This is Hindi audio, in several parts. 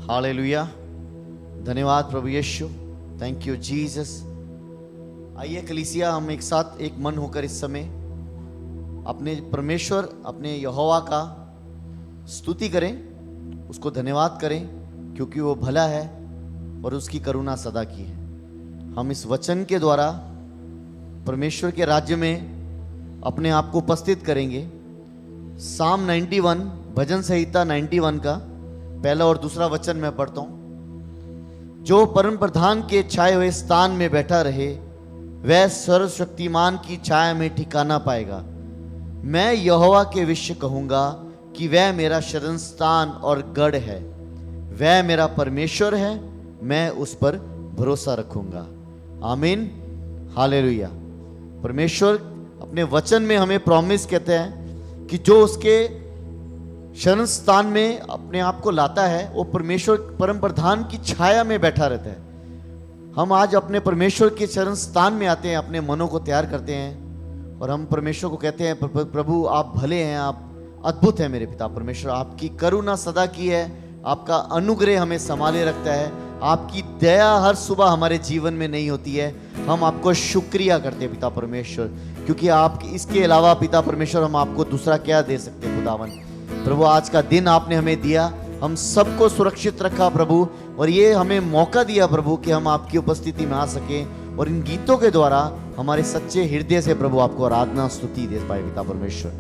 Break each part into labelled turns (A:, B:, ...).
A: हालेलुया। धन्यवाद प्रभु यीशु। Thank you Jesus. आइए कलीसिया, हम एक साथ एक मन होकर इस समय अपने परमेश्वर, अपने यहोवा का स्तुति करें, उसको धन्यवाद करें, क्योंकि वो भला है और उसकी करुणा सदा की है। हम इस वचन के द्वारा परमेश्वर के राज्य में अपने आप को उपस्थित करेंगे। साम 91, भजन संहिता 91 का पहला और दूसरा वचन मैं पढ़ता हूं। जो परम प्रधान के छाए हुए स्थान में बैठा रहे, वह सर्वशक्तिमान की छाया में ठिकाना पाएगा। मैं यहोवा के विषय कहूंगा कि वह मेरा शरण स्थान और गढ़ है, वह मेरा परमेश्वर है, मैं उस पर भरोसा रखूंगा। आमीन, हालेलुया। परमेश्वर अपने वचन में हमें प्रॉमिस कहते हैं कि जो उसके शरण स्थान में अपने आप को लाता है, वो परमेश्वर परम प्रधान की छाया में बैठा रहता है। हम आज अपने परमेश्वर के शरण स्थान में आते हैं, अपने मनों को तैयार करते हैं और हम परमेश्वर को कहते हैं, प्रभु आप भले हैं, आप अद्भुत हैं मेरे पिता परमेश्वर, आपकी करुणा सदा की है, आपका अनुग्रह हमें संभाले रखता है, आपकी दया हर सुबह हमारे जीवन में नहीं होती है। हम आपको शुक्रिया करते हैं पिता परमेश्वर, क्योंकि आप इसके अलावा पिता परमेश्वर हम आपको दूसरा क्या दे सकते हैं खुदावन। प्रभु आज का दिन आपने हमें दिया, हम सबको सुरक्षित रखा प्रभु, और ये हमें मौका दिया प्रभु कि हम आपकी उपस्थिति में आ सकें और इन गीतों के द्वारा हमारे सच्चे हृदय से प्रभु आपको आराधना स्तुति दे पाए पिता परमेश्वर।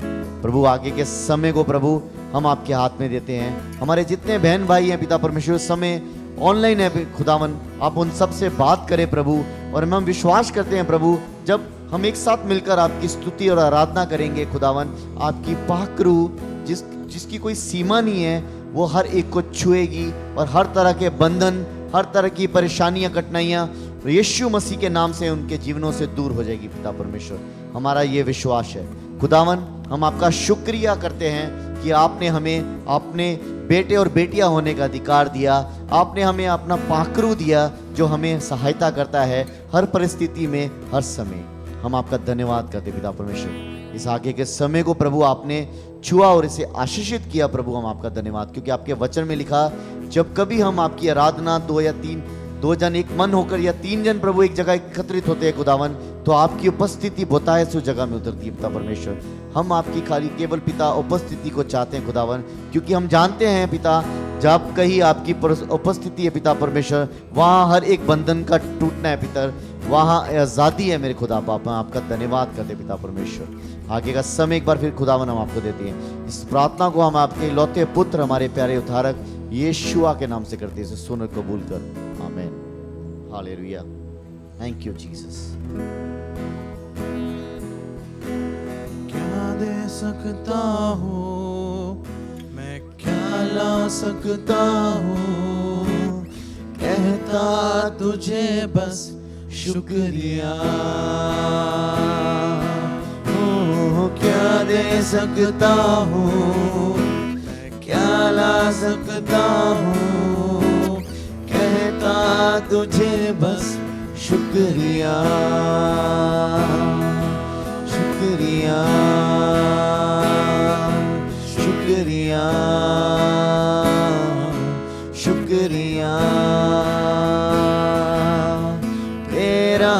A: प्रभु आगे के समय को प्रभु हम आपके हाथ में देते हैं। हमारे जितने बहन भाई हैं पिता परमेश्वर, समय ऑनलाइन है खुदावन, आप उन सब से बात करें प्रभु, और हम विश्वास करते हैं प्रभु जब हम एक साथ मिलकर आपकी स्तुति और आराधना करेंगे खुदावन, आपकी पाकरू जिसकी कोई सीमा नहीं है, वो हर एक को छुएगी और हर तरह के बंधन, हर तरह की परेशानियां, कठिनाइयां यीशु मसीह के नाम से उनके जीवनों से दूर हो जाएगी पिता परमेश्वर। हमारा ये विश्वास है खुदावन। हम आपका शुक्रिया करते हैं कि आपने हमें अपने बेटे और बेटियां होने का अधिकार दिया, आपने हमें अपना पाखरू दिया जो हमें सहायता करता है हर परिस्थिति में, हर समय। हम आपका धन्यवाद करते पिता परमेश्वर। इस आगे के समय को प्रभु आपने छुआ और इसे आशीषित किया प्रभु, हम आपका धन्यवाद, क्योंकि आपके वचन में लिखा, जब कभी हम आपकी आराधना दो जन एक मन होकर या 3 जन प्रभु एक जगह एकत्रित होते हैं खुदावन, तो आपकी उपस्थिति बहुतायत उस जगह में उतरती है पिता परमेश्वर। हम आपकी खाली केवल पिता उपस्थिति को चाहते हैं खुदावन, क्योंकि हम जानते हैं पिता जब कहीं आपकी उपस्थिति है पिता परमेश्वर, वहाँ हर एक बंधन का टूटना है पिता, वहाँ आज़ादी है मेरे खुदा पापा। आपका धन्यवाद करते पिता परमेश्वर। आगे का समय एक बार फिर खुदावन हम आपको देते हैं। इस प्रार्थना को हम आपके लौते पुत्र, हमारे प्यारे उद्धारक यीशुआ के नाम से करते हैं, इसे सुन कबूल कर। आमीन, हालेलुया। Thank you Jesus.
B: क्या दे सकता हूँ मैं, क्या ला सकता हूँ, कहता तुझे बस शुक्रिया। क्या दे सकता हूँ, क्या ला सकता हूँ, कहता तुझे बस शुक्रिया, शुक्रिया, शुक्रिया, शुक्रिया तेरा,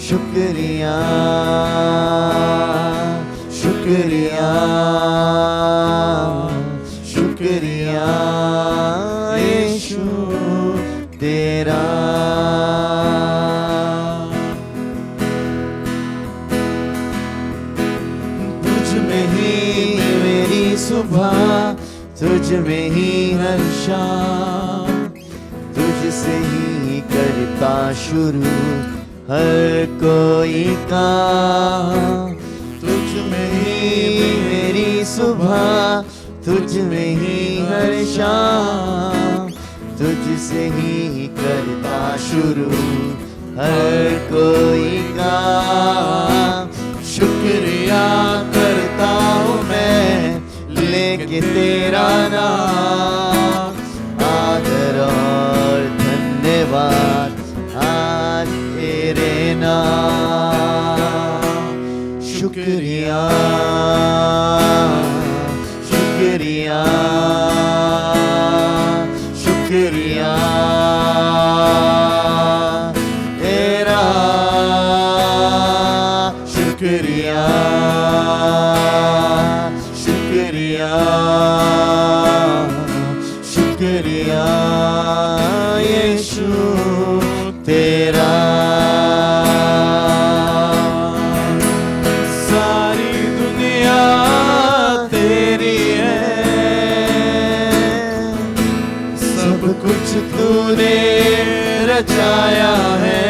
B: शुक्रिया, शुक्रिया, शुक्रिया यीशु तेरा। तुझ में ही मेरी सुबह, तुझ में ही हर शाम, तुझसे ही करता शुरू हर कोई काम। तुझ में ही मेरी सुबह, तुझ में ही हर शाम, तुझसे ही करता शुरू हर कोई काम। शुक्रिया करता हूँ मैं लेके तेरा नाम, आदर और धन्यवाद आज तेरे नाम। शुक्रिया, शुक्रिया, शुक्रिया यीशु तेरा। सारी दुनिया तेरी है, सब कुछ तूने रचाया है।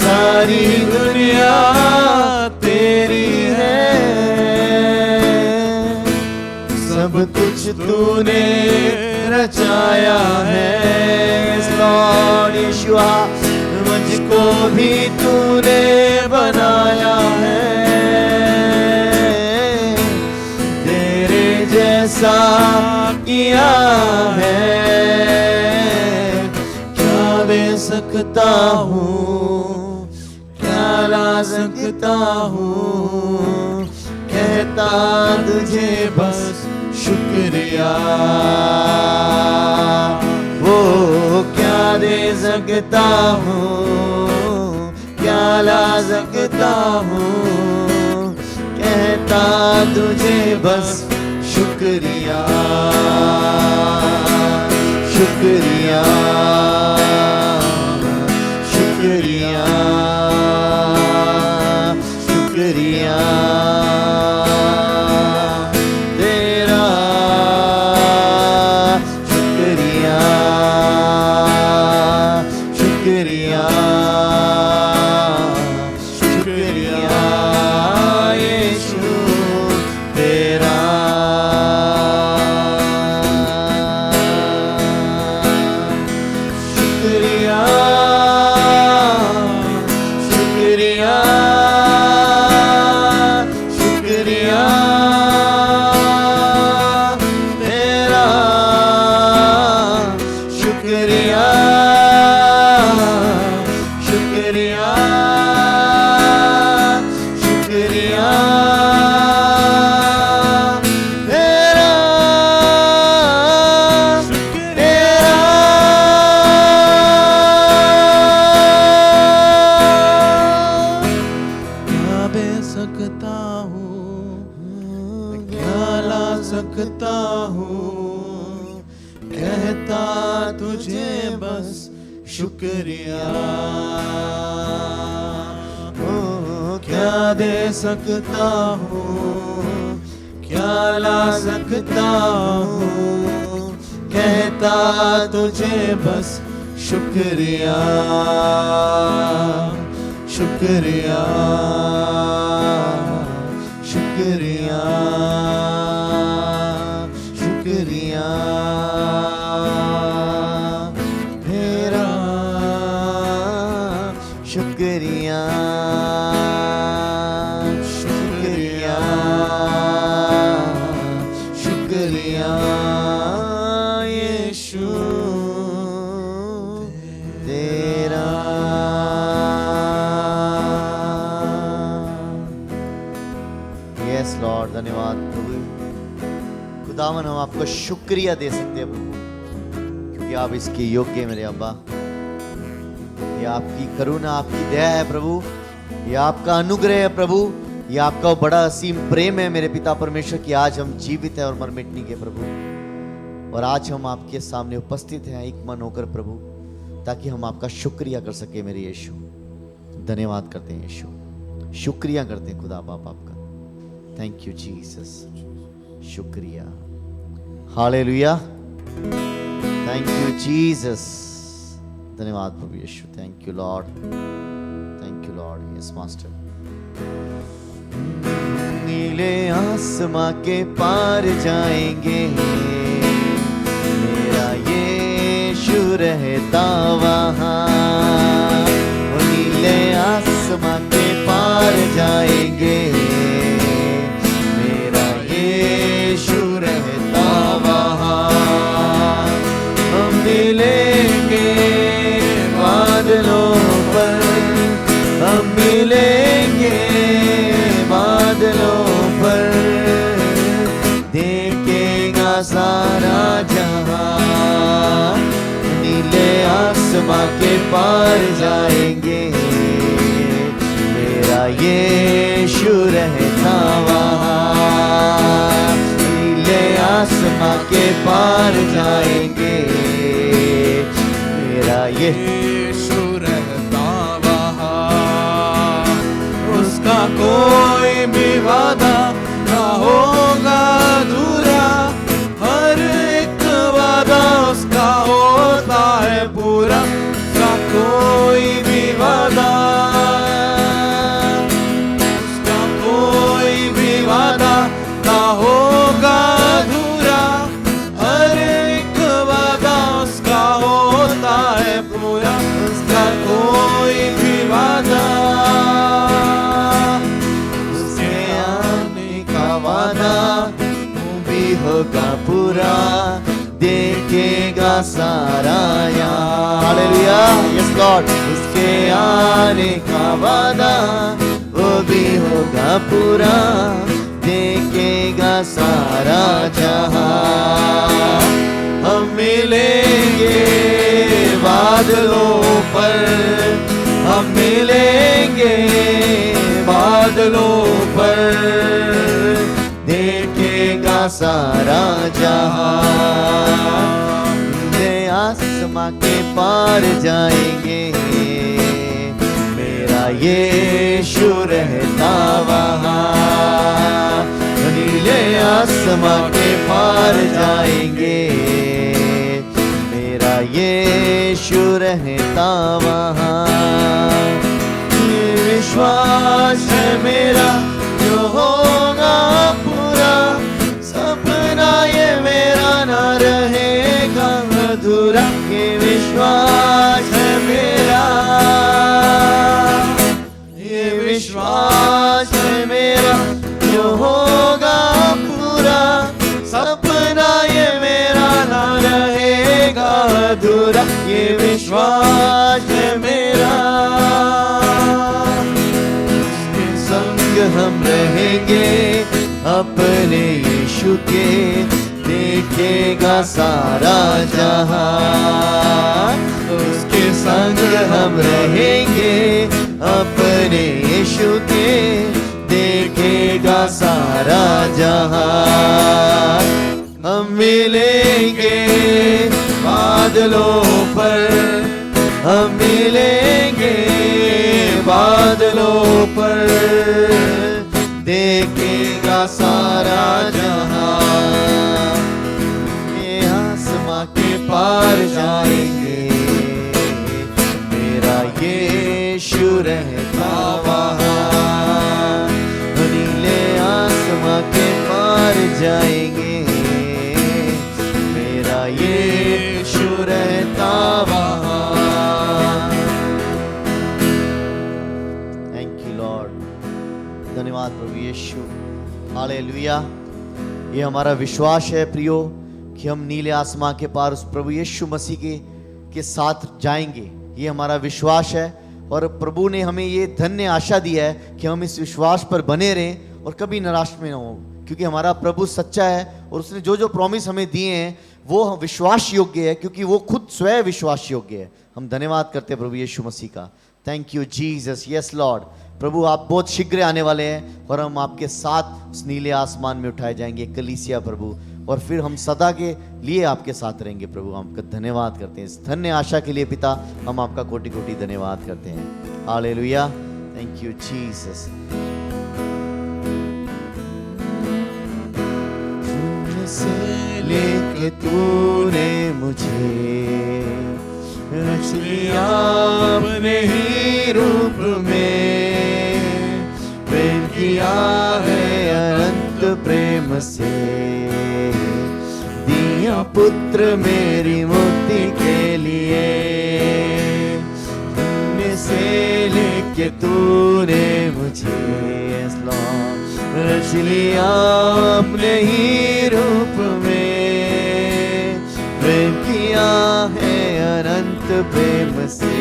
B: सारी दुनिया तेरी है, सब कुछ तूने रचाया है। लॉर्ड यीशुआ, मुझको भी तूने बनाया है, तेरे जैसा किया है। क्या दे सकता हूँ, क्या ला सकता हूँ, कहता तुझे बस शुक्रिया। वो क्या दे सकता हूँ, क्या ला सकता हूँ, कहता तुझे बस शुक्रिया शुक्रिया शुक्रिया शुक्रिया तेरा, शुक्रिया शुक्रिया शुक्रिया यीशु तेरा। शुक्रिया शुक्रिया शुक्रिया तेरा, शुक्रिया शुक्रिया शुक्रिया तेरा, क्या बे सकता हूँ, क्या ला सकता हूँ, कहता तुझे बस शुक्रिया। ओ, क्या दे सकता हूँ, क्या ला सकता हूँ, कहता तुझे बस शुक्रिया शुक्रिया शुक्रिया शुक्रिया तेरा, शुक्रिया शुक्रिया शुक्रिया यीशु तेरा। यस लॉर्ड, धन्यवाद प्रभु। खुदावन, हम आपको शुक्रिया दे सकते हैं प्रभु, क्योंकि आप इसके योग्य हैं मेरे अब्बा। ये आपकी करुणा, आपकी दया है प्रभु, ये आपका अनुग्रह है प्रभु, ये आपका बड़ा असीम प्रेम है मेरे पिता परमेश्वर की आज हम जीवित है और मर मिटने के प्रभु। और आज हम आपके सामने उपस्थित हैं एक मन होकर प्रभु, ताकि हम आपका शुक्रिया कर सके मेरे यीशु। धन्यवाद करते हैं यीशु, शुक्रिया करते हैं खुदा बाप आपका। थैंक यू जीसस, शुक्रिया, हालेलुया, थैंक यू जीसस। धन्यवाद प्रभु Yeshu, thank you lord, thank you lord. Yes master. नीले आसमां के पार जाएंगे, मेरा यीशु रहता वहाँ। नीले आसमां के पार जाएंगे, मेरा यीशु रहता वहाँ। हम मिलेंगे बादलों पर, हम मिलेंगे बादलों पर, देखेगा सारा जहां। नीले आसमां के पार जाएंगे, मेरा यीशु रहता वहाँ। के पार जाएंगे। मेरा
C: यीशु रहता वहाँ, उसका कोई भी वादा ना होगा अधूरा, हर एक वादा उसका होता है पूरा, उसका कोई भी वादा, उसका कोई भी वादा ना होगा अधूरा, हर एक वादा उसका होता है पूरा, उसका कोई भी वादा, उसके आने का वादा वो भी होगा पूरा, देखेगा सारा यहाँ।
B: Hallelujah, yes Lord.
C: उसके आने का वादा वो भी होगा पूरा, देखेगा सारा जहां। हम मिलेंगे बादलों पर, हम मिलेंगे बादलों पर, देखेगा सारा जहां। आसमां के पार जाएंगे, मेरा यीशु रहता वहाँ। नीले आसमां के पार जाएंगे, मेरा यीशु रहता वहाँ। ये विश्वास है मेरा जो होगा पूरा, सपना ये मेरा ना रहेगा अधूरा। ये विश्वास है मेरा, ये विश्वास है मेरा जो होगा पूरा, सपना ये मेरा ना रहेगा अधूरा। ये विश्वास है मेरा, उसके संग हम रहेंगे अपने यीशु के, देखेगा सारा जहां। उसके संग हम रहेंगे अपने यीशु के, देखेगा सारा जहां। हम मिलेंगे बादलों पर, हम मिलेंगे बादलों पर, देखेगा सारा जहां। के पार जाएंगे, मेरा यीशु रहता वहाँ। नीले आसमां के पार जाएंगे, मेरा यीशु रहता वहाँ।
B: थैंक यू लॉर्ड, धन्यवाद प्रभु यीशु। हालेलुया। ये हमारा विश्वास है प्रियो कि हम नीले आसमां के पार उस प्रभु यीशु मसीह के साथ जाएंगे। ये हमारा विश्वास है और प्रभु ने हमें ये धन्य आशा दी है कि हम इस विश्वास पर बने रहें और कभी निराश में ना हो, क्योंकि हमारा प्रभु सच्चा है और उसने जो जो प्रॉमिस हमें दिए हैं वो विश्वास योग्य है, क्योंकि वो खुद स्वयं विश्वास योग्य है। हम धन्यवाद करते हैं प्रभु यीशु मसीह का। Thank you Jesus. Yes lord. प्रभु आप बहुत शीघ्र आने वाले हैं और हम आपके साथ उस नीले आसमान में उठाए जाएंगे कलीसिया प्रभु, और फिर हम सदा के लिए आपके साथ रहेंगे। प्रभु हम आपका धन्यवाद करते हैं इस धन्य आशा के लिए। पिता हम आपका कोटि कोटि धन्यवाद करते हैं। हालेलुया। Thank you Jesus.
C: से लेके तूने मुझे रच लिया अपने ही रूप में, प्रेम किया है अनंत प्रेम से, दिया पुत्र मेरी मुक्ति के लिए। तुमने से लेके तूने मुझे रच लिया अपने ही रूप में, प्रेम किया है अनंत प्रेम से,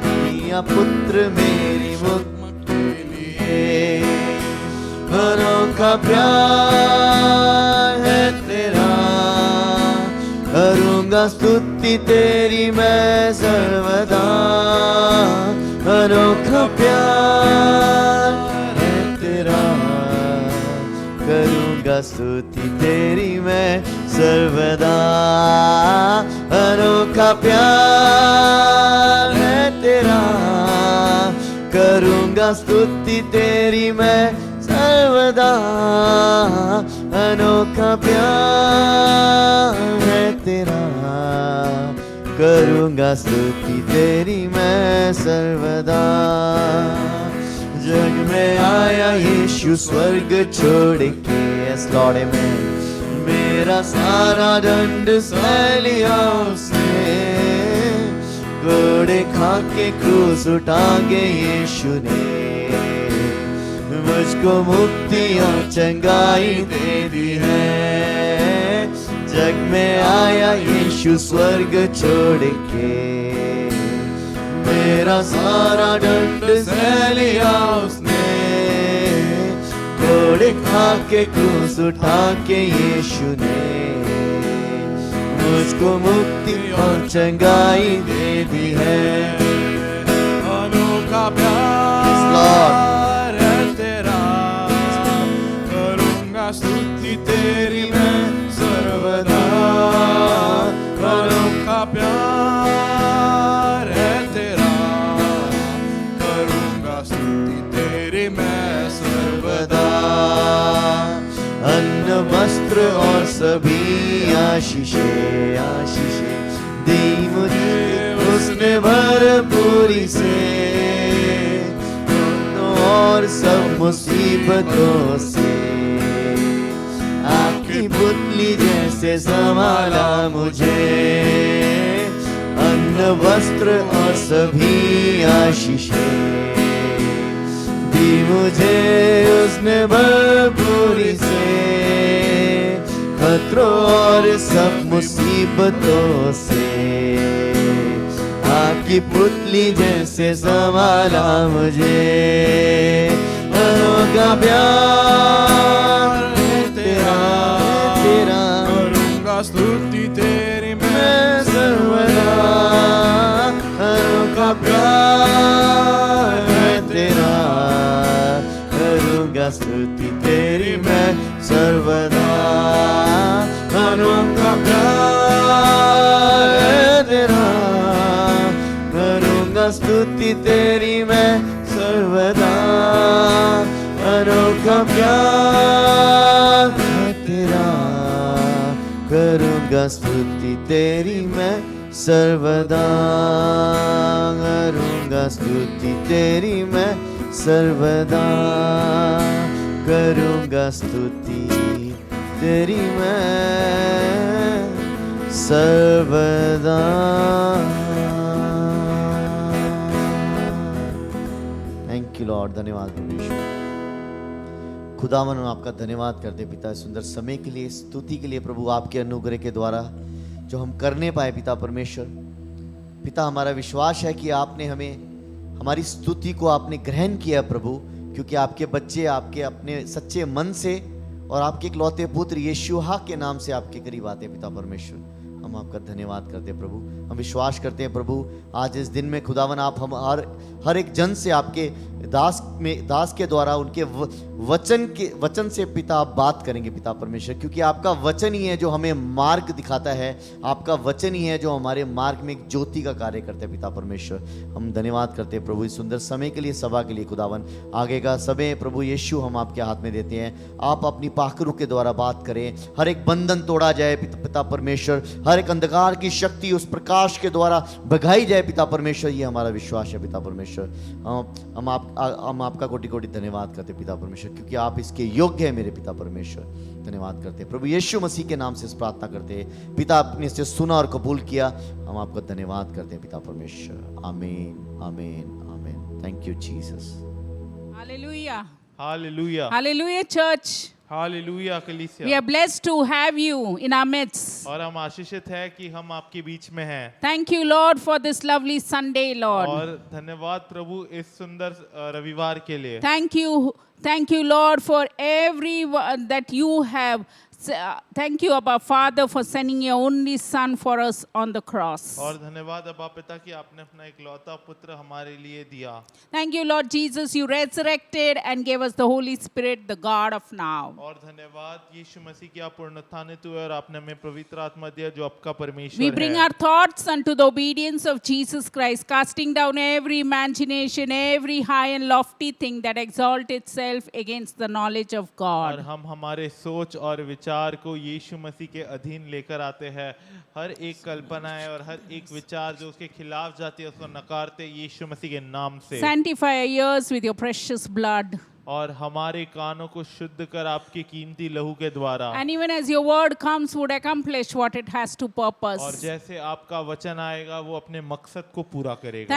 C: दिया पुत्र मेरी मुक्ति के लिए। अनोखा प्यार है तेरा, करूंगा स्तुति तेरी मैं सर्वदा। अनोखा प्यार है तेरा,
B: करूँगा स्तुति तेरी मैं सर्वदा। अनोखा प्यार है तेरा, करूँगा स्तुति तेरी मैं सर्वदा। अनोखा प्यार है तेरा, करूँगा स्तुति तेरी मैं सर्वदा। जग में आया यीशु स्वर्ग छोड़ के, यस लॉर्ड आमेन। मेरा सारा दंड सह लिया उसने, घोड़े खा के क्रूस उठा के यीशु ने मुझको मुक्ति और चंगाई दे दी है। जग में आया यीशु स्वर्ग छोड़ के, मेरा सारा दंड सह लिया उसने, घोड़े खा के क्रूस उठा के यीशु ने मुझको मुक्ति और चंगाई दे दी है।
C: अनोखा प्यार है तेरा, करूँगा स्तुति तेरी मैं सर्वदा। अनोखा प्यार है तेरा, करूँगा स्तुति तेरी मैं सर्वदा।
B: अन्न वस्त्र और सभी आशीषें आशीषें दी मुझे उसने भरपूरी से, और सब मुसीबतों से आपकी पुतली जैसे संभाला मुझे। अन्न वस्त्र और सभी आशीषें दी मुझे उसने भरपूरी से, खतरों और सब मुसीबतों से आपकी पुतली जैसे संभाला मुझे। अनोखा प्यार है तेरा, तेरा
C: करूँगा स्तुति तेरी मैं
B: सर्वदा। अनोखा प्यार है तेरा, करूँगा स्तुति तेरी मैं सर्वदा। अनोखा प्यार है तेरा, करूँगा स्तुति तेरी मैं सर्वदा। अनोखा प्यार है तेरा, करूँगा स्तुति तेरी मैं सर्वदा। करूँगा स्तुति तेरी मैं सर्वदा, करूँगा स्तुति तेरी मैं सर्वदा। थैंक यू लॉर्ड, धन्यवाद परमेश्वर। खुदावन हम आपका धन्यवाद करते पिता इस सुंदर समय के लिए, स्तुति के लिए प्रभु, आपके अनुग्रह के द्वारा जो हम करने पाए पिता परमेश्वर। पिता हमारा विश्वास है कि आपने हमें, हमारी स्तुति को आपने ग्रहण किया प्रभु, क्योंकि आपके बच्चे आपके अपने सच्चे मन से और आपके इकलौते पुत्र यीशुहा के नाम से आपके करीब आते पिता परमेश्वर। हम आपका धन्यवाद करते हैं प्रभु। हम विश्वास करते हैं प्रभु, आज इस दिन में खुदावन आप हम हर एक जन से आपके दास के द्वारा उनके वचन से पिता आप बात करेंगे पिता परमेश्वर, क्योंकि आपका वचन ही है जो हमें मार्ग दिखाता है। आपका वचन ही है जो हमारे मार्ग में एक ज्योति का कार्य करता है पिता परमेश्वर। हम धन्यवाद करते हैं प्रभु इस सुंदर समय के लिए, सभा के लिए खुदावन। आगे का समय प्रभु यीशु हम आपके हाथ में देते हैं। आप अपनी पाखरू के द्वारा बात करें, हर एक बंधन तोड़ा जाए पिता परमेश्वर, हर एक अंधकार की शक्ति उस प्रकाश के द्वारा भगाई जाए पिता परमेश्वर। ये हमारा विश्वास है पिता परमेश्वर। हम आपका कोटि कोटि धन्यवाद करते पिता परमेश्वर, क्योंकि आप इसके योग्य है मेरे पिता परमेश्वर। धन्यवाद करते प्रभु यीशु मसीह के नाम से इस प्रार्थना करते हैं पिता, आपने इसे सुना और कबूल किया। हम आपका धन्यवाद करते हैं पिता परमेश्वर। आमीन आमीन आमीन। Thank you Jesus.
D: Hallelujah.
C: Hallelujah,
D: Hallelujah, church.
C: Hallelujah
D: We
C: कलीसिया।
D: are blessed to have you in our midst.
C: और हम आशीषित है कि हम आपके बीच में हैं।
D: Thank you, Lord, for this lovely Sunday, Lord.
C: और धन्यवाद प्रभु इस सुंदर रविवार के लिए।
D: Thank you, Lord, for every that you have. Thank you, Abba Father, for sending your only Son for us on the cross.
C: और धन्यवाद अब्बा पिता कि आपने अपना इकलौता पुत्र हमारे लिए दिया।
D: Thank you, Lord Jesus, you resurrected and gave us the Holy Spirit, the God of now.
E: और धन्यवाद यीशु मसीह की आप पुनरुत्थानित हुए और आपने हमें पवित्र आत्मा दिया जो आपका
D: We
E: परमेश्वर
D: bring
E: है।
D: our thoughts unto the obedience of Jesus Christ, casting down every imagination, every high and lofty thing that exalt itself against the knowledge of
E: और
D: God.
E: हम हमारे सोच और विचार को यीशु मसीह के अधीन लेकर आते हैं। हर एक कल्पनाएं और हर एक विचार जो उसके खिलाफ जाती है उसको नकारते यीशु मसीह के नाम से।
D: Sanctify our ears with your precious blood.
E: और हमारे कानों को शुद्ध कर आपके कीमती लहू के द्वारा।
D: And even as your word comes, would accomplish what it has to
E: और
D: purpose.
E: जैसे आपका वचन आएगा वो अपने मकसद को पूरा करेगा।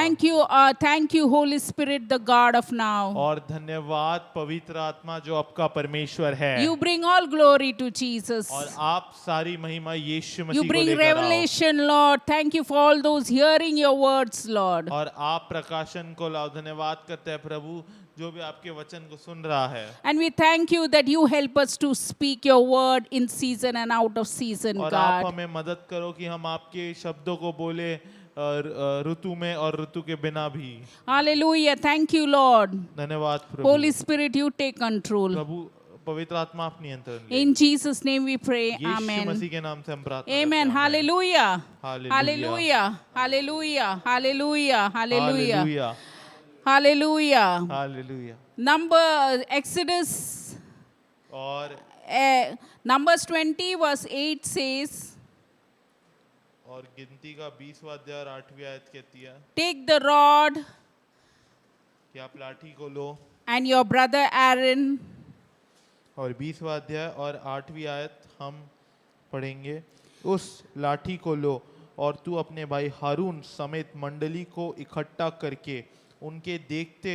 D: Thank you, Holy Spirit, the God of now.
E: और धन्यवाद पवित्र आत्मा जो आपका परमेश्वर है।
D: You bring all glory to Jesus.
E: और आप सारी महिमा यीशु
D: You
E: मसीह को
D: bring
E: लेकर आओ।
D: revelation, Lord. Thank you for all those hearing your words, Lord.
E: और आप प्रकाशन को लाओ। धन्यवाद करते हैं प्रभु जो भी आपके वचन को सुन रहा है।
D: And we thank you that you help us to speak your word in season and out of season,
E: और आप
D: God.
E: हमें मदद करो कि हम आपके शब्दों को बोले ऋतु में और ऋतु के बिना भी।
D: Hallelujah. Thank you, Lord.
E: धन्यवाद प्रभु।
D: Holy Spirit, you take control.
E: प्रभु पवित्र आत्मा आप नियंत्रण ले।
D: In Jesus' name we pray.
E: Yeshu
D: Amen.
E: मसीह के नाम से हम प्रार्थना
D: Amen.
E: करते हैं।
D: Hallelujah.
E: Hallelujah.
D: Hallelujah. Hallelujah. Hallelujah.
E: Hallelujah
D: Hallelujah.
E: Hallelujah.
D: Exodus
E: और
D: Numbers 20 verse 8 says,
E: गिनती का 20वां अध्याय और 8वीं आयत कहती है
D: take the rod
E: कि आप लाठी को लो।
D: and your brother Aaron
E: और 20वां अध्याय और 8वीं आयत हम पढ़ेंगे। उस लाठी को लो और तू अपने भाई हारून समेत मंडली को इकट्ठा करके उनके देखते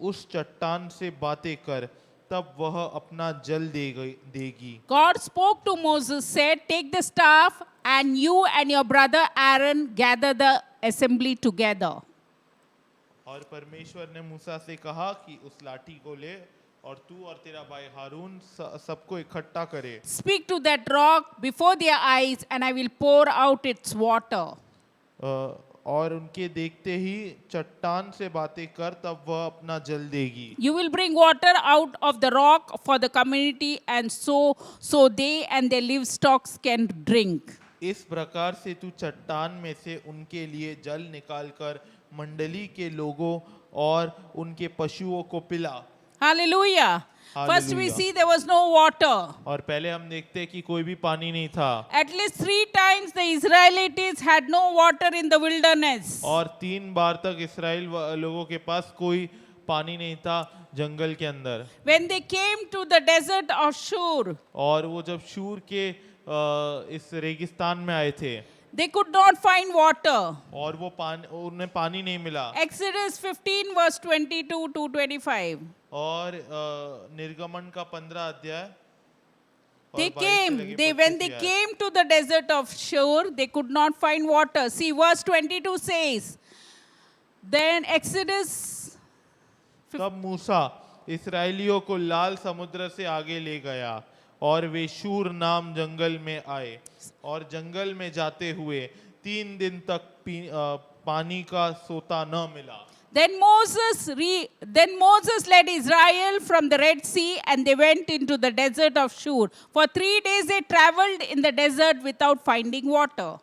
E: उस चट्टान से बातें कर, तब वह अपना जल देगी।
D: God spoke to Moses, said, take the staff and you and your brother Aaron gather the assembly together.
E: और परमेश्वर ने मूसा से कहा कि उस लाठी को ले और तू और तेरा भाई हारून सबको इकट्ठा करे।
D: Speak to that rock before their eyes and I will pour out its water.
E: और उनके देखते ही चट्टान से बातें कर, तब वह अपना जल देगी।
D: You will bring water out of the rock for the community and so they and their livestock can drink.
E: इस प्रकार से तू चट्टान में से उनके लिए जल निकालकर मंडली के लोगों और उनके पशुओं को पिला।
D: Hallelujah. First we
E: Hallelujah.
D: see there was no water.
E: और पहले हम देखते कि कोई भी पानी नहीं था।
D: At least 3 times the Israelites had no water in the wilderness.
E: और 3 बार तक इस्राएल लोगों के पास कोई पानी नहीं था जंगल के अंदर।
D: When they came to the desert of Shur,
E: और वो जब शूर के इस रेगिस्तान में आए थे
D: they could not find water.
E: और वो उन्हें पानी नहीं मिला।
D: Exodus 15 verse 22 to 25.
E: और निर्गमन का 15 अध्याय
D: They came, when they came to the desert of Shur, they could not find water. See, verse 22 says, then Exodus,
E: तब मूसा इस्राएलियों को लाल समुद्र से आगे ले गया और वे शूर नाम जंगल में आए और जंगल में जाते हुए 3 दिन तक पानी का सोता न मिला।
D: Then Moses led Israel from the Red Sea and they went into the desert of Shur. For 3 days they traveled in the desert without finding water.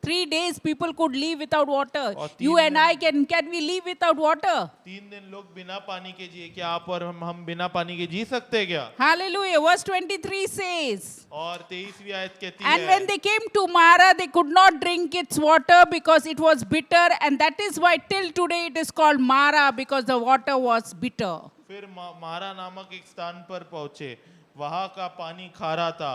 D: 3 days people could live without water. You and I, can we live without water?
E: 3 दिन लोग बिना पानी के जिए। क्या आप और हम बिना पानी के जी सकते हैं क्या?
D: Hallelujah. Verse 23 says,
E: और 23वीं आयत कहती
D: and
E: है,
D: when they came to Mara, they could not drink its water because it was bitter, and that is why till today it is called Mara, because the water was bitter.
E: फिर मारा नामक एक स्थान पर पहुंचे, वहां का पानी खारा था,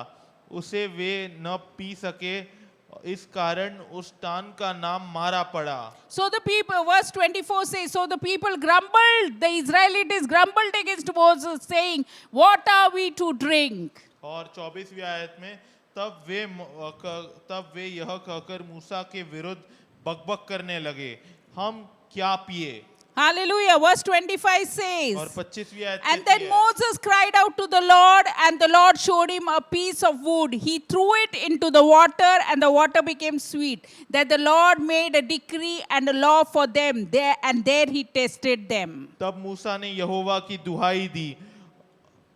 E: उसे वे न पी सके, इस कारण उस स्थान का नाम मारा पड़ा।
D: So the people, verse 24 says, so the people grumbled, the Israelites grumbled against Moses, saying, what are we to drink?
E: और 24वीं आयत में तब वे यह कहकर मूसा के विरुद्ध बकबक करने लगे, हम क्या पिए?
D: Hallelujah. Verse 25 says,
E: और 25वीं आयत
D: and
E: कहती
D: then
E: है,
D: Moses cried out to the Lord, and the Lord showed him a piece of wood. He threw it into the water, and the water became sweet. That the Lord made a decree and a law for them there, and there he tested them.
E: तब मूसा ने यहोवा की दुहाई दी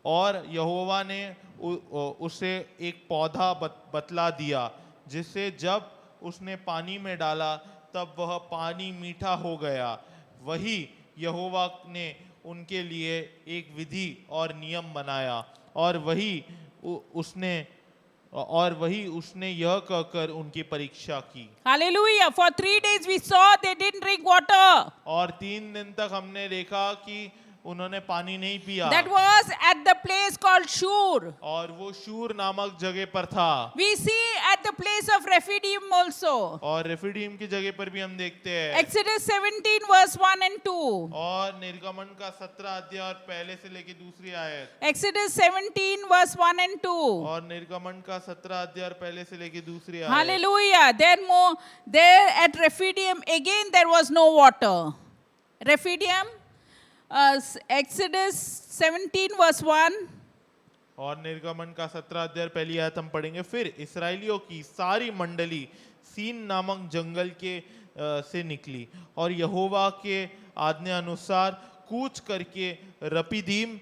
E: और यहोवा ने उसे एक पौधा बतला दिया, जिसे जब उसने पानी में डाला तब वह पानी मीठा हो गया। वही यहोवा ने उनके लिए एक विधि और नियम बनाया, और वही उसने यह कहकर उनकी परीक्षा की।
D: Hallelujah. For 3 days we saw they didn't drink water.
E: और 3 दिन तक हमने देखा कि उन्होंने पानी नहीं पिया,
D: That was at the place called Shur.
E: और वो शूर नामक जगह पर था।
D: We see at the place of Rephidim also.
E: और रेफिडीम की जगह पर भी हम देखते हैं।
D: Exodus 17 verse 1 and 2.
E: और निर्गमन का 17 अध्याय और पहले से लेके दूसरी आयत,
D: Exodus 17 verse 1 and 2.
E: और निर्गमन का 17 अध्याय और पहले से लेके दूसरी आयत।
D: Hallelujah. There at Rephidim again there was no water. Rephidim, Exodus 17 verse 1.
E: और निर्गमन का 17 अध्याय पहली आयत हम पढ़ेंगे। फिर इस्राएलियों की सारी मंडली सीन नामक जंगल के से निकली, और यहोवा के आज्ञा अनुसार कूच करके रपीदीम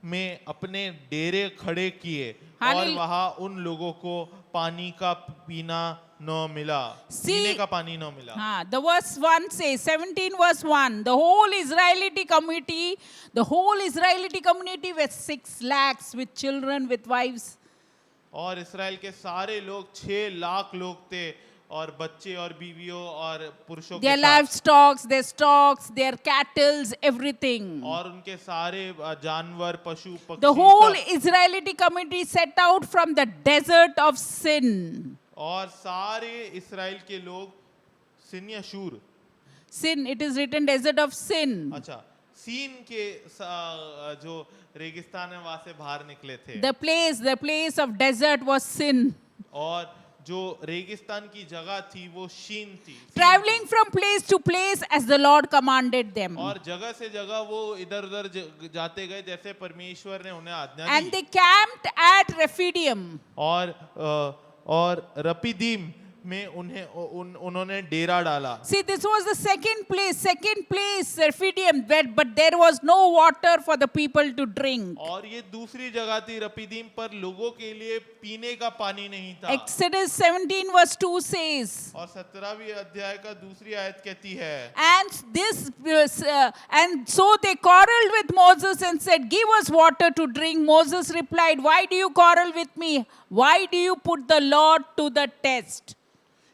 E: में अपने डेरे खड़े किए, और वहां उन लोगों को पानी का पीना न मिला, पीने का पानी न मिला।
D: The verse 1 says, 17 verse 1, the whole Israelite community was 6 lakhs with children, with wives.
E: और इस्राएल के सारे लोग 6 लाख लोग थे, और बच्चे और बीवियों और पुरुषों
D: Their
E: के साथ,
D: livestock, their stocks, their cattle, everything.
E: और उनके सारे जानवर, पशु, पक्षी,
D: The whole
E: सब,
D: Israelite community set out from the desert of Sin.
E: और सारे इस्राएल के लोग सिन या शूर,
D: Sin, it is written desert of Sin.
E: अच्छा, सीन के जो रेगिस्तान है वहां से बाहर निकले थे।
D: The place of desert was Sin.
E: और जो रेगिस्तान की जगह थी वो शीन थी।
D: Traveling from place to place as the Lord commanded them.
E: और जगह से जगह वो इधर उधर जाते गए जैसे परमेश्वर ने उन्हें आज्ञा दी।
D: And they camped at Rephidim.
E: और रपीदीम में उन्होंने डेरा डाला।
D: See, this was the second place, Rephidim, but there was no water for the people to drink.
E: और ये दूसरी जगह थी रपीदीम, पर लोगों के लिए पीने का पानी नहीं था।
D: Exodus 17 verse 2 says,
E: और 17वीं अध्याय का दूसरी आयत कहती है,
D: and so they quarreled with Moses and said, give us water to drink. Moses replied, why do you quarrel with me? Why do you put the Lord to the test?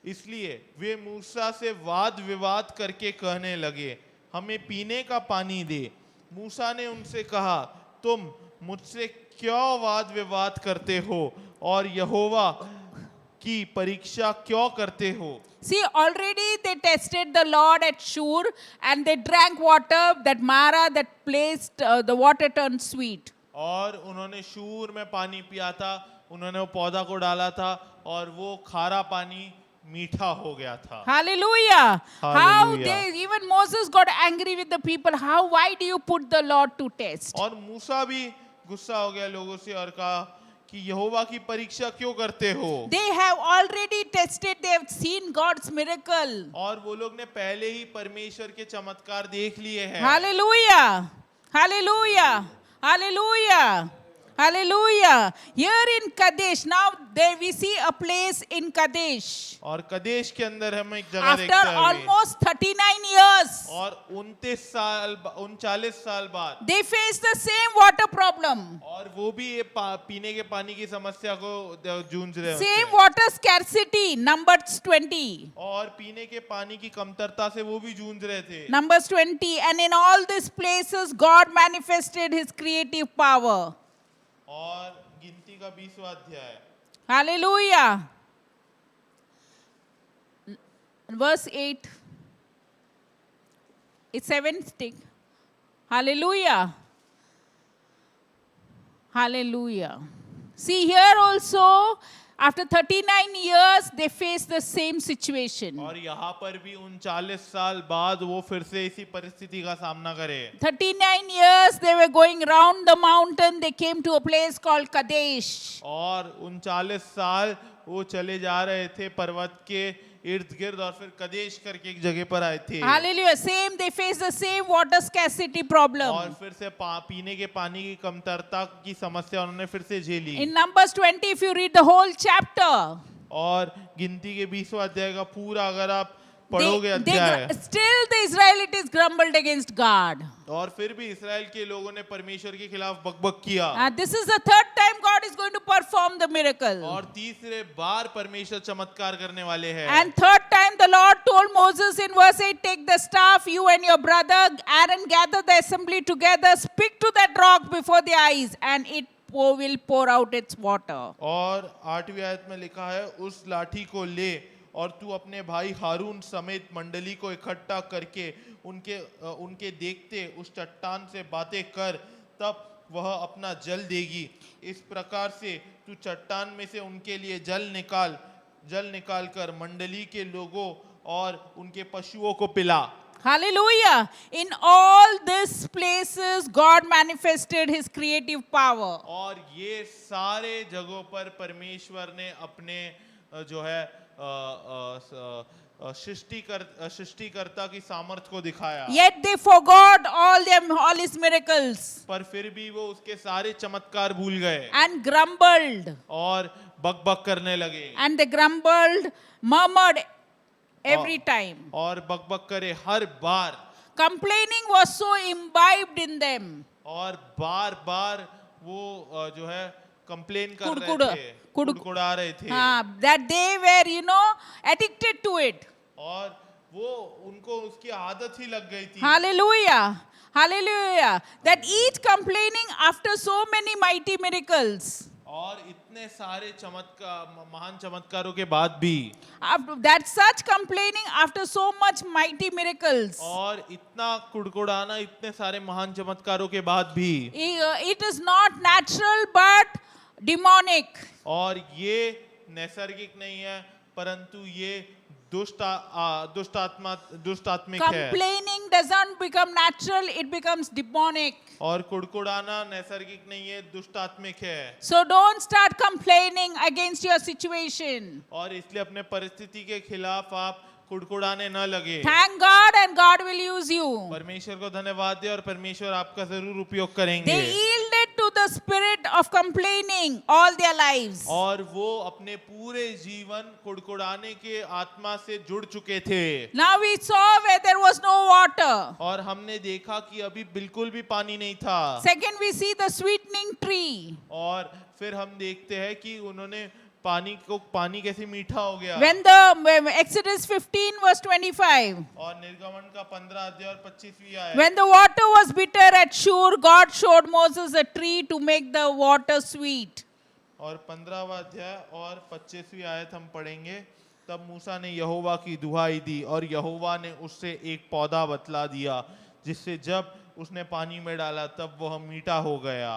E: इसलिए वे मूसा से वाद विवाद करके कहने लगे, हमें पीने का पानी दे। मूसा ने उनसे कहा, तुम मुझसे क्यों वाद विवाद करते हो और यहोवा की परीक्षा क्यों करते हो?
D: See, already they tested the Lord at Shur and they drank water, that Mara, that placed the water turned sweet.
E: और उन्होंने शूर में पानी पिया था, उन्होंने वो पौधा को डाला था और वो खारा पानी मीठा हो गया था।
D: Hallelujah.
E: Hallelujah.
D: Even Moses got angry with the people. Why do you put the Lord to test?
E: और मूसा भी गुस्सा हो गया लोगों से और कहा कि यहोवा की परीक्षा क्यों करते हो?
D: They have already tested, they have seen God's miracle.
E: और वो लोग ने पहले ही परमेश्वर के चमत्कार देख लिए हैं।
D: Hallelujah. Hallelujah. Hallelujah. Hallelujah. Here in Kadesh, now there we see a place in Kadesh.
E: और कदेश के अंदर हम एक जगह देखते
D: After
E: हैं अभी।
D: almost 39 years,
E: और 39 साल बाद
D: they face the same water problem.
E: और वो भी ये पीने के पानी की समस्या को जूझ रहे
D: Same
E: हैं।
D: water scarcity, Numbers 20.
E: और पीने के पानी की कमतरता से वो भी जूझ रहे थे।
D: Numbers 20. And in all these places, God manifested His creative power.
E: और गिनती का 20वां अध्याय,
D: Hallelujah. Verse 8. It's 7 stick. Hallelujah. Hallelujah. See here also, after 39 years, they face the same situation.
E: और यहाँ पर भी 39 साल बाद वो फिर से इसी परिस्थिति का सामना करे।
D: 39 years they were going round the mountain. They came to a place called Kadesh.
E: और 39 साल वो चले जा रहे थे पर्वत के इर्द गिर्द और फिर कदेश करके एक जगह पर आए थे।
D: Hallelujah. Same, they face the same water scarcity
E: और
D: problem.
E: फिर से पीने के पानी की कमतरता की समस्या उन्होंने फिर से झेली।
D: In Numbers 20, if you read the whole chapter,
E: और गिनती के 20वां अध्याय का पूरा अगर आप
D: they,
E: पढ़ोगे अध्याय,
D: still the Israelites grumbled against God.
E: और फिर भी इस्राएल के लोगों ने परमेश्वर के खिलाफ बकबक किया।
D: And this is the third time God is going to perform the miracle.
E: और तीसरे बार परमेश्वर चमत्कार करने वाले हैं।
D: And third time the Lord told Moses in verse 8, take the staff, you and your brother Aaron, gather the assembly together, speak to that rock before their eyes, and it will pour out its water.
E: और 8वीं आयत में लिखा है, उस लाठी को ले और तू अपने भाई हारून समेत मंडली को इकट्ठा करके उनके देखते उस चट्टान से बातें कर, तब वह अपना जल देगी। इस प्रकार से तू चट्टान में से उनके लिए जल निकाल कर मंडली के लोगों और उनके पशुओं को पिला।
D: Hallelujah. In all these places, God manifested His creative power.
E: और ये सारे जगहों पर परमेश्वर ने अपने जो है सृष्टिकर्ता की सामर्थ को दिखाया।
D: Yet they forgot all His miracles
E: पर फिर भी वो उसके सारे चमत्कार भूल गए
D: and grumbled.
E: और बकबक करने लगे।
D: And they grumbled, murmured every time.
E: और बकबक करे हर बार।
D: Complaining was so imbibed in them.
E: और बार बार वो जो है कंप्लेन कर रहे थे, कुड़कुड़ा रहे थे।
D: That they were, addicted to it.
E: और वो उनको उसकी आदत ही लग गई थी।
D: Hallelujah. Hallelujah. That each complaining after so many mighty miracles.
E: और इतने सारे महान चमत्कारों के बाद भी,
D: That such complaining after so much mighty miracles.
E: और इतना कुड़कुड़ाना इतने सारे महान चमत्कारों के बाद भी,
D: It is not natural but demonic.
E: और ये नैसर्गिक नहीं है परंतु ये दुष्टात्मिक है।
D: Complaining doesn't become natural, it becomes demonic.
E: और कुड़कुड़ाना नैसर्गिक नहीं है, दुष्टात्मिक है।
D: So don't start complaining against your situation.
E: और इसलिए अपने परिस्थिति के खिलाफ आप कुड़कुड़ाने न लगे।
D: Thank God and God will use you.
E: परमेश्वर को धन्यवाद दे और परमेश्वर आपका जरूर उपयोग करेंगे।
D: They yielded to the spirit of complaining all their lives.
E: और वो अपने पूरे जीवन कुड़कुड़ाने के आत्मा से जुड़ चुके थे।
D: Now we saw where there was no water.
E: और हमने देखा कि अभी बिल्कुल भी पानी नहीं था।
D: Second, we see the sweetening tree.
E: और फिर हम देखते हैं कि उन्होंने पानी कैसे मीठा हो गया।
D: When the Exodus 15 verse 25.
E: और निर्गमन का 15 अध्याय और 25वीं आयत।
D: When the water was bitter at Shur, God showed Moses a tree to make the water sweet.
E: और 15वां अध्याय और 25वीं आयत हम पढ़ेंगे। तब मूसा ने यहोवा की दुहाई दी और यहोवा ने उससे एक पौधा बतला दिया, जिससे जब उसने पानी में डाला तब वह मीठा हो गया।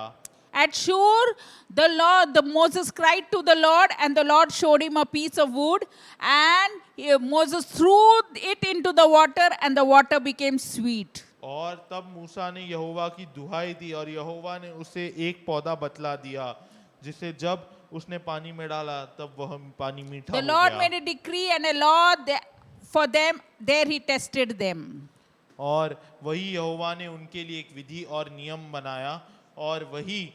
D: At Shur, the Moses cried to the Lord, and the Lord showed him a piece of wood, and Moses threw it into the water, and the water became sweet.
E: और तब मूसा ने यहोवा की दुहाई दी और यहोवा ने उसे एक पौधा बतला दिया, जिसे जब उसने पानी में डाला तब वह पानी मीठा हो गया।
D: The Lord made a decree and a law for them. There He tested them.
E: और वही यहोवा ने उनके लिए एक विधि और नियम बनाया और वही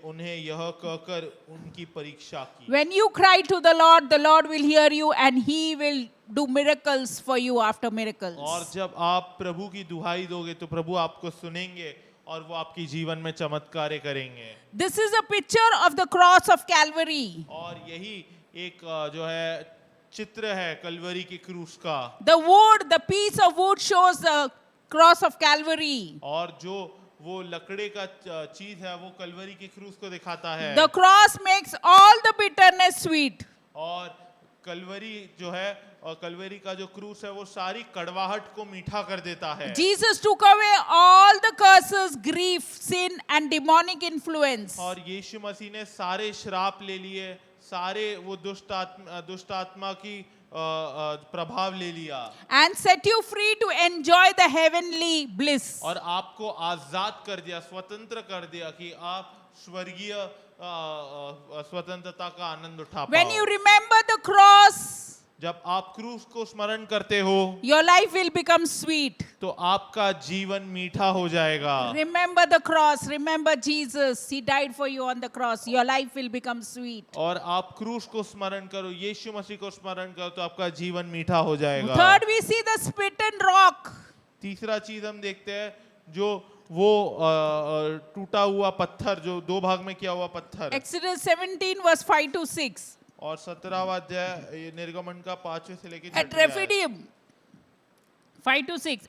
E: उन्हें यह कहकर उनकी परीक्षा की।
D: When you cry to the Lord will hear you, and He will do miracles for you after miracles.
E: और जब आप प्रभु की दुहाई दोगे तो प्रभु आपको सुनेंगे और वो आपके जीवन में चमत्कार करेंगे।
D: This is a picture of the cross of Calvary.
E: और यही एक जो है चित्र है कलवरी की क्रूस का।
D: The piece of wood shows the cross of Calvary.
E: और जो वो लकड़े का चीज है वो कलवरी की क्रूस को दिखाता है।
D: The cross makes all the bitterness sweet.
E: और कलवरी जो है और कलवरी का जो क्रूस है वो सारी कड़वाहट को मीठा कर देता है।
D: Jesus took away all the curses, grief, sin and demonic influence.
E: और यीशु मसीह ने सारे श्राप ले लिए, सारे वो दुष्ट आत्मा की प्रभाव ले लिया।
B: And set you free to enjoy the heavenly bliss.
E: और आपको आजाद कर दिया, स्वतंत्र कर दिया कि आप स्वर्गीय स्वतंत्रता का आनंद उठा पाओ।
B: When you remember the cross,
E: जब आप क्रूस को स्मरण करते हो
D: your life will become sweet.
E: तो आपका जीवन मीठा हो जाएगा।
D: Remember the cross. Remember Jesus. He died for you on the cross. Your life will become sweet.
E: और आप क्रूस को स्मरण करो, यीशु मसीह को स्मरण करो तो आपका जीवन मीठा हो जाएगा।
D: Third, we see the smitten rock.
E: तीसरा चीज हम देखते हैं जो वो टूटा हुआ पत्थर, जो दो भाग में किया हुआ पत्थर।
D: Exodus 17 verse 5 to 6.
E: और 17वां अध्याय निर्गमन का 5वें से लेकर
D: At
E: 6वें आयत।
D: Rephidim. 5 to 6.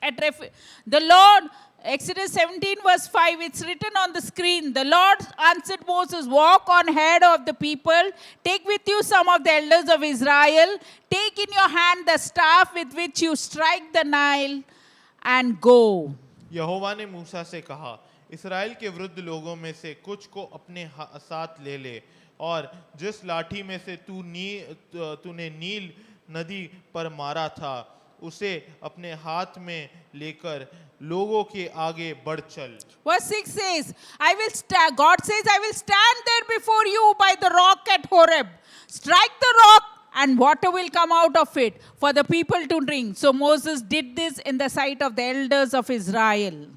D: The Lord, Exodus 17 verse 5, it's written on the screen. The Lord answered Moses, walk on ahead of the people. Take with you some of the elders of Israel. Take in your hand the staff with which you strike the Nile and go.
E: यहोवा ने मूसा से कहा, इस्राएल के वृद्ध लोगों में से कुछ को अपने साथ ले ले और जिस लाठी में से तूने नील नदी पर मारा था उसे अपने हाथ में लेकर लोगों के आगे बढ़ चल।
D: Verse 6 says, God says, I will stand there before you by the rock at Horeb. Strike the rock and water will come out of it for the people to drink. So Moses did this in the sight of the elders of Israel.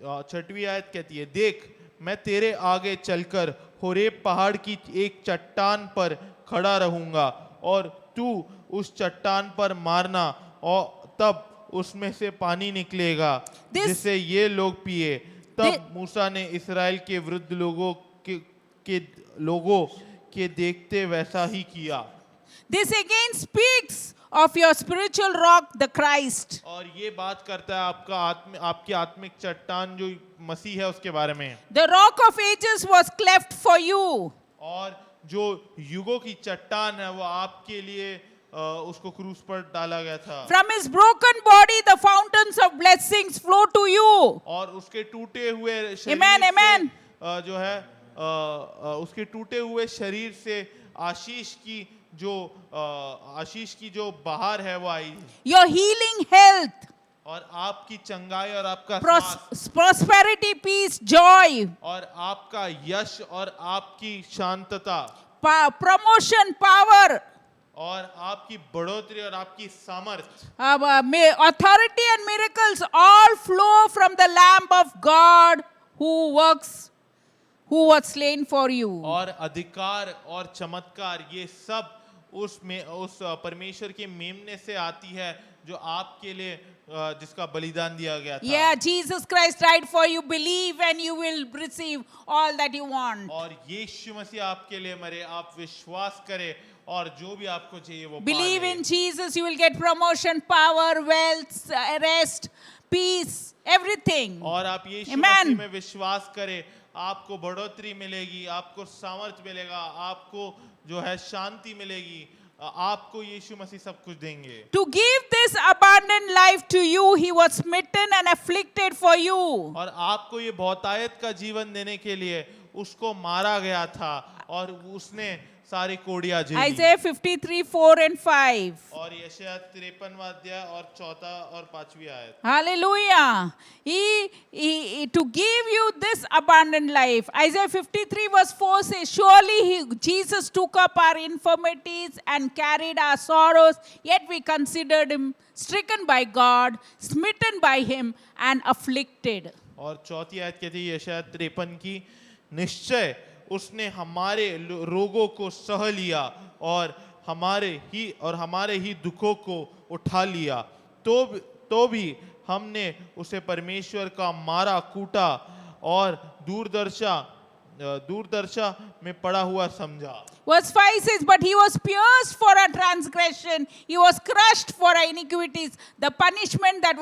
E: 6वीं आयत कहती है, देख मैं तेरे आगे चलकर होरेब पहाड़ की एक चट्टान पर खड़ा रहूंगा और तू उस चट्टान पर मारना और तब उसमें से पानी निकलेगा जिससे ये लोग पिए। तब मूसा ने इस्राएल के वृद्ध लोगों के देखते वैसा ही किया।
D: This again speaks of your spiritual rock, the Christ.
E: और ये बात करता है आपकी आत्मिक चट्टान जो मसीह है उसके बारे में।
D: The rock of ages was cleft for you.
E: और जो युगों की चट्टान है वो आपके लिए उसको क्रूस पर डाला गया था।
D: From his broken body the fountains of blessings flow to you.
E: और उसके टूटे हुए शरीर
D: Amen, amen.
E: से जो है उसके टूटे हुए शरीर से आशीष की जो बहार है वो आई।
D: Your healing health,
E: और आपकी चंगाई और आपका
D: prosperity, peace, joy,
E: और आपका यश और आपकी शांतता,
D: promotion, power,
E: और आपकी बढ़ोतरी और आपकी सामर्थ,
D: authority and miracles all flow from the Lamb of God who was slain for you.
E: और अधिकार और चमत्कार ये सब उस परमेश्वर के मेमने से आती है जो आपके लिए जिसका बलिदान दिया गया था।
D: Yeah, Jesus Christ died for you. Believe and you will receive all that you want.
E: और यीशु मसीह आपके लिए मरे, आप विश्वास करें और जो भी आपको चाहिए वो
D: Believe in Jesus, you will get promotion, power, wealth, rest, peace, everything.
E: और आप यीशु
D: Amen.
E: मसीह में विश्वास करें, आपको बढ़ोतरी मिलेगी, आपको सामर्थ मिलेगा, आपको जो है शांति मिलेगी, आपको यीशु मसीह सब कुछ देंगे।
D: To give this abundant life to you, he was smitten and afflicted for you.
E: और आपको ये बहुतायत का जीवन देने के लिए उसको मारा गया था और उसने सारी कोड़ियां झेली।
D: Isaiah 53, 4 and 5.
E: और यशायाह 53वां अध्याय और 4 और 5वीं आयत।
D: Hallelujah. To give you this abundant life. Isaiah 53 verse 4 says, surely Jesus took up our infirmities and carried our sorrows, yet we considered him stricken by God, smitten by him and afflicted.
E: और 4वीं आयत कहती है यशायाह 53 की, निश्चय उसने हमारे रोगों को सह लिया और हमारे ही दुखों को उठा लिया, तो भी हमने उसे परमेश्वर का मारा कूटा और दूरदर्शा में पड़ा हुआ समझा।
D: Verse 5 says, but he was pierced for our transgression, he was crushed for our iniquities. The punishment that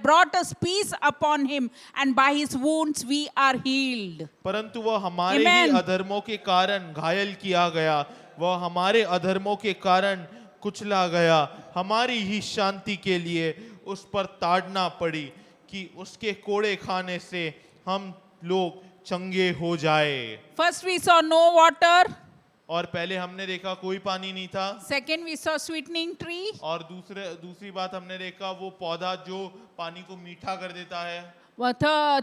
D: brought us peace upon him, and by his wounds we are healed.
E: परंतु वह हमारे ही अधर्मों के कारण घायल किया गया, वह हमारे अधर्मों के कारण कुचला गया, हमारी ही शांति के लिए उस पर ताड़ना पड़ी कि उसके कोड़े खाने से हम लोग चंगे हो जाए।
D: First we saw no water.
E: और पहले हमने देखा कोई पानी नहीं था।
D: Second we saw sweetening tree.
E: और दूसरी बात हमने देखा वो पौधा जो पानी को मीठा कर देता है।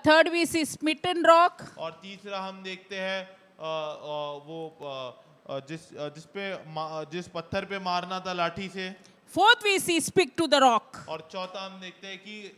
D: Third we see smitten rock.
E: और तीसरा हम देखते हैं वो जिस पत्थर पे मारना था लाठी से,
D: Fourth, we see speak to the rock.
E: और चौथा हम देखते हैं कि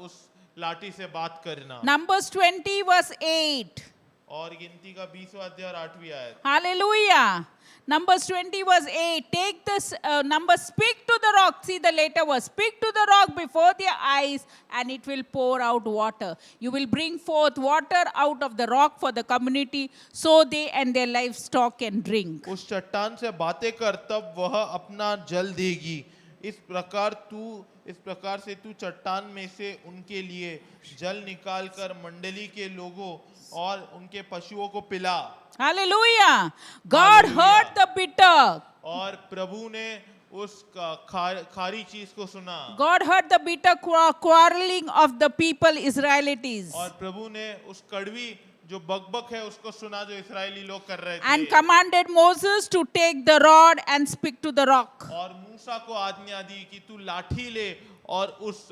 E: उस लाठी से बात करना।
D: Numbers 20 verse 8.
E: और गिनती का 20वां अध्याय और 8वीं आयत।
D: Hallelujah. Numbers 20 verse 8. Take this number, speak to the rock. See the later verse. Speak to the rock before their eyes, and it will pour out water. You will bring forth water out of the rock for the community, so they and their livestock can drink.
E: उस चट्टान से बातें कर, तब वह अपना जल देगी। इस प्रकार से तू चट्टान में से उनके लिए जल निकाल कर मंडली के लोगों और उनके पशुओं को पिला।
D: Hallelujah. God heard the bitter.
E: और प्रभु ने उस खारी चीज को सुना।
D: God heard the bitter quarreling of the people Israelites.
E: और प्रभु ने उस कड़वी जो बकबक है उसको सुना जो इस्राएली लोग कर रहे थे।
D: And commanded Moses to take the rod and speak to the rock.
E: और मूसा को आज्ञा दी कि तू लाठी ले और उस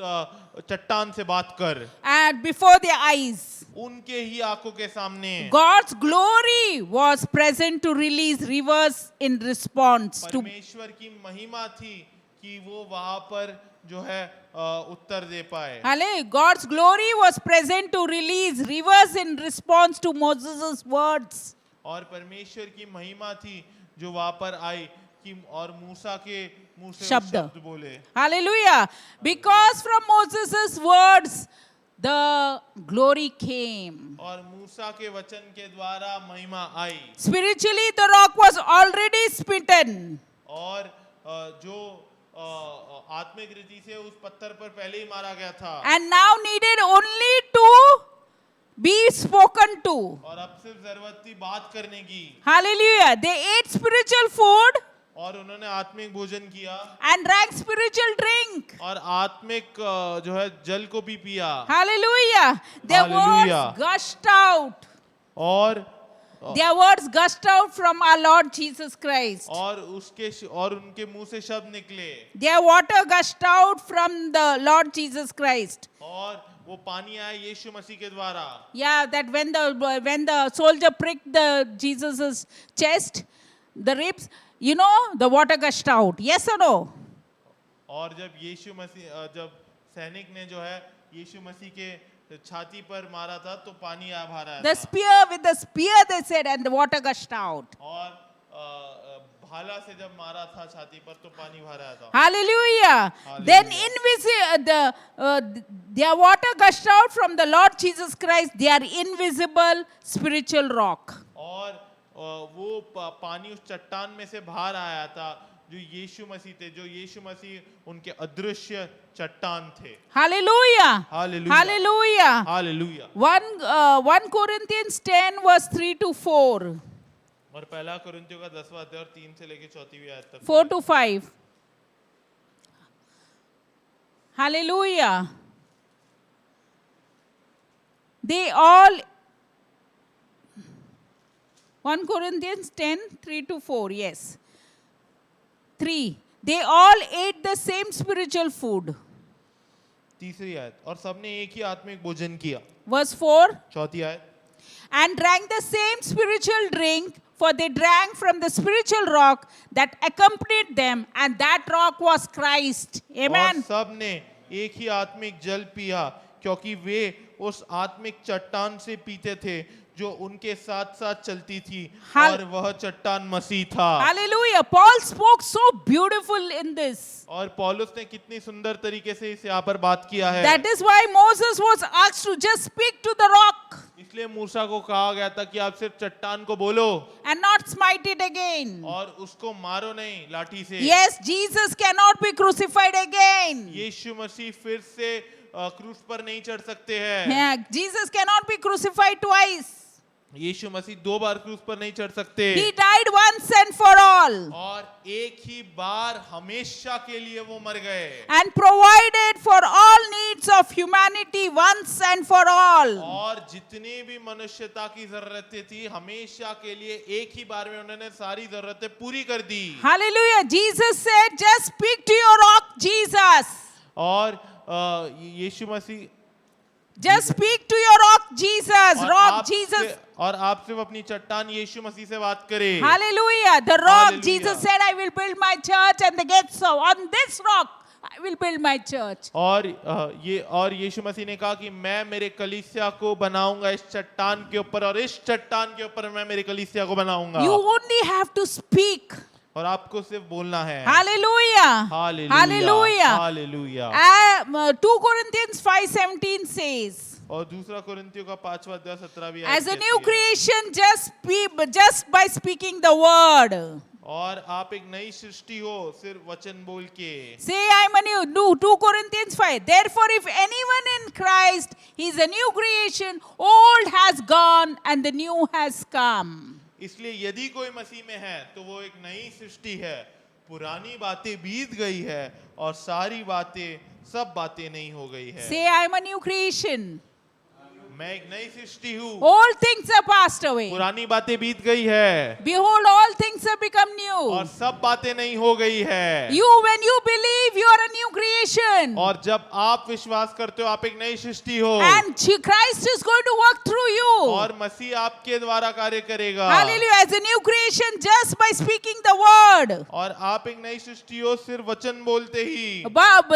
E: चट्टान से बात कर।
D: And before their eyes,
E: उनके ही आंखों के सामने
D: God's glory was present to release rivers in response to.
E: परमेश्वर की महिमा थी कि वो वहां पर जो है उत्तर दे पाए।
D: Hallelujah. God's glory was present to release rivers in response to Moses' words.
E: और परमेश्वर की महिमा थी जो वहां पर आई कि और मूसा के मुंह से शब्द बोले।
D: Hallelujah. Because from Moses' words, the glory came.
E: और मूसा के वचन के द्वारा महिमा आई।
D: Spiritually, the rock was already smitten.
E: और जो आत्मिक रीति से उस पत्थर पर पहले ही मारा गया था।
D: And now needed only to be spoken to.
E: और अब सिर्फ जरूरत थी बात करने की।
D: Hallelujah. They ate spiritual food
E: और उन्होंने आत्मिक भोजन किया
D: and drank spiritual drink.
E: और आत्मिक जो है जल को भी पिया।
D: Hallelujah. Their
E: Hallelujah.
D: words gushed out.
E: और
D: Their words gushed out from our Lord Jesus Christ.
E: और उनके मुंह से शब्द निकले।
D: Their water gushed out from the Lord Jesus Christ.
E: और वो पानी आया यीशु मसीह के द्वारा।
D: Yeah, that when the soldier pricked the Jesus's chest, the ribs, you know, the water gushed out. Yes or no?
E: और जब सैनिक ने जो है यीशु मसीह के छाती पर मारा था तो पानी आ भरा
D: The
E: था।
D: spear, with the spear they said, and the water gushed out.
E: और भाला से जब मारा था छाती पर तो पानी भरा था।
D: Hallelujah. Then their water gushed out from the Lord Jesus Christ, their invisible spiritual rock.
E: और वो पानी उस चट्टान में से बाहर आया था जो यीशु मसीह थे, जो यीशु मसीह उनके अदृश्य चट्टान थे।
D: Hallelujah.
E: Hallelujah.
D: Hallelujah.
E: Hallelujah.
D: 1 Corinthians 10 verse 3 to 4.
E: और पहला कुरिन्थियों का 10वां अध्याय और 3 से लेकर 4वीं आयत तक।
D: 4 to 5. Hallelujah. They all 1 Corinthians 10, 3 to 4, yes. 3. They all ate the same spiritual food.
E: तीसरी आयत, और सबने एक ही आत्मिक भोजन किया।
D: Verse 4.
E: 4वीं आयत,
D: And drank the same spiritual drink, for they drank from the spiritual rock that accompanied them, and that rock was Christ. Amen.
E: और सबने एक ही आत्मिक जल पिया क्योंकि वे उस आत्मिक चट्टान से पीते थे जो उनके साथ साथ चलती थी और वह चट्टान मसीह था।
D: Hallelujah. Paul spoke so beautiful in this.
E: और पौलुस ने कितनी सुंदर तरीके से इस यहाँ पर बात किया है।
D: That is why Moses was asked to just speak to the rock
E: इसलिए मूसा को कहा गया था कि आप सिर्फ चट्टान को बोलो
D: and not smite it again.
E: और उसको मारो नहीं लाठी से।
D: Yes, Jesus cannot be crucified again.
E: यीशु मसीह फिर से क्रूस पर नहीं चढ़ सकते हैं।
D: Yeah, Jesus cannot be crucified twice.
E: यीशु मसीह 2 बार क्रूस पर नहीं चढ़ सकते।
D: He died once and for all
E: और एक ही बार हमेशा के लिए वो मर गए
D: and provided for all needs of humanity once and for all.
E: और जितनी भी मनुष्यता की जरूरतें थी हमेशा के लिए एक ही बार में उन्होंने सारी जरूरतें पूरी कर दी।
D: Hallelujah. Jesus said, just speak to your rock, Jesus.
E: और यीशु मसीह
D: Just speak to your rock, Jesus. Rock, Jesus.
E: और आप सिर्फ अपनी चट्टान यीशु मसीह से बात करें।
D: Hallelujah. The rock,
E: Hallelujah.
D: Jesus said, I will build my church and the gates of, on this rock, I will build my church.
E: और यीशु मसीह ने कहा कि मैं मेरे कलीसिया को बनाऊंगा इस चट्टान के ऊपर, और इस चट्टान के ऊपर मैं मेरे कलीसिया को बनाऊंगा।
D: You only have to speak.
E: और आपको सिर्फ बोलना है।
D: Hallelujah.
E: Hallelujah, hallelujah.
D: 2 Corinthians 5:17 says,
E: और दूसरा कोरिन्थियों का 5वां अध्याय 17वीं
D: as a
E: आयत
D: new
E: कहती है,
D: creation, just by speaking the word.
E: और आप एक नई सृष्टि हो सिर्फ वचन बोल के।
D: Say, I'm a new. 2 Corinthians 5. Therefore, if anyone in Christ, he is a new creation. Old has gone and the new has come.
E: इसलिए यदि कोई मसीह में है तो वो एक नई सृष्टि है, पुरानी बातें बीत गई है और सारी बातें सब बातें नई हो गई है।
D: Say, I'm a new creation.
E: मैं एक नई सृष्टि हूँ,
D: All things are passed away.
E: पुरानी बातें बीत गई है
D: Behold, all things have become
E: और
D: new.
E: सब बातें नई हो गई है।
D: When you believe, you are a new creation.
E: और जब आप विश्वास करते हो आप एक नई सृष्टि हो,
D: And Christ is going to work through you.
E: और मसीह आपके द्वारा कार्य करेगा।
D: Hallelujah. As a new creation, just by speaking the word.
E: और आप एक नई सृष्टि हो सिर्फ वचन बोलते ही,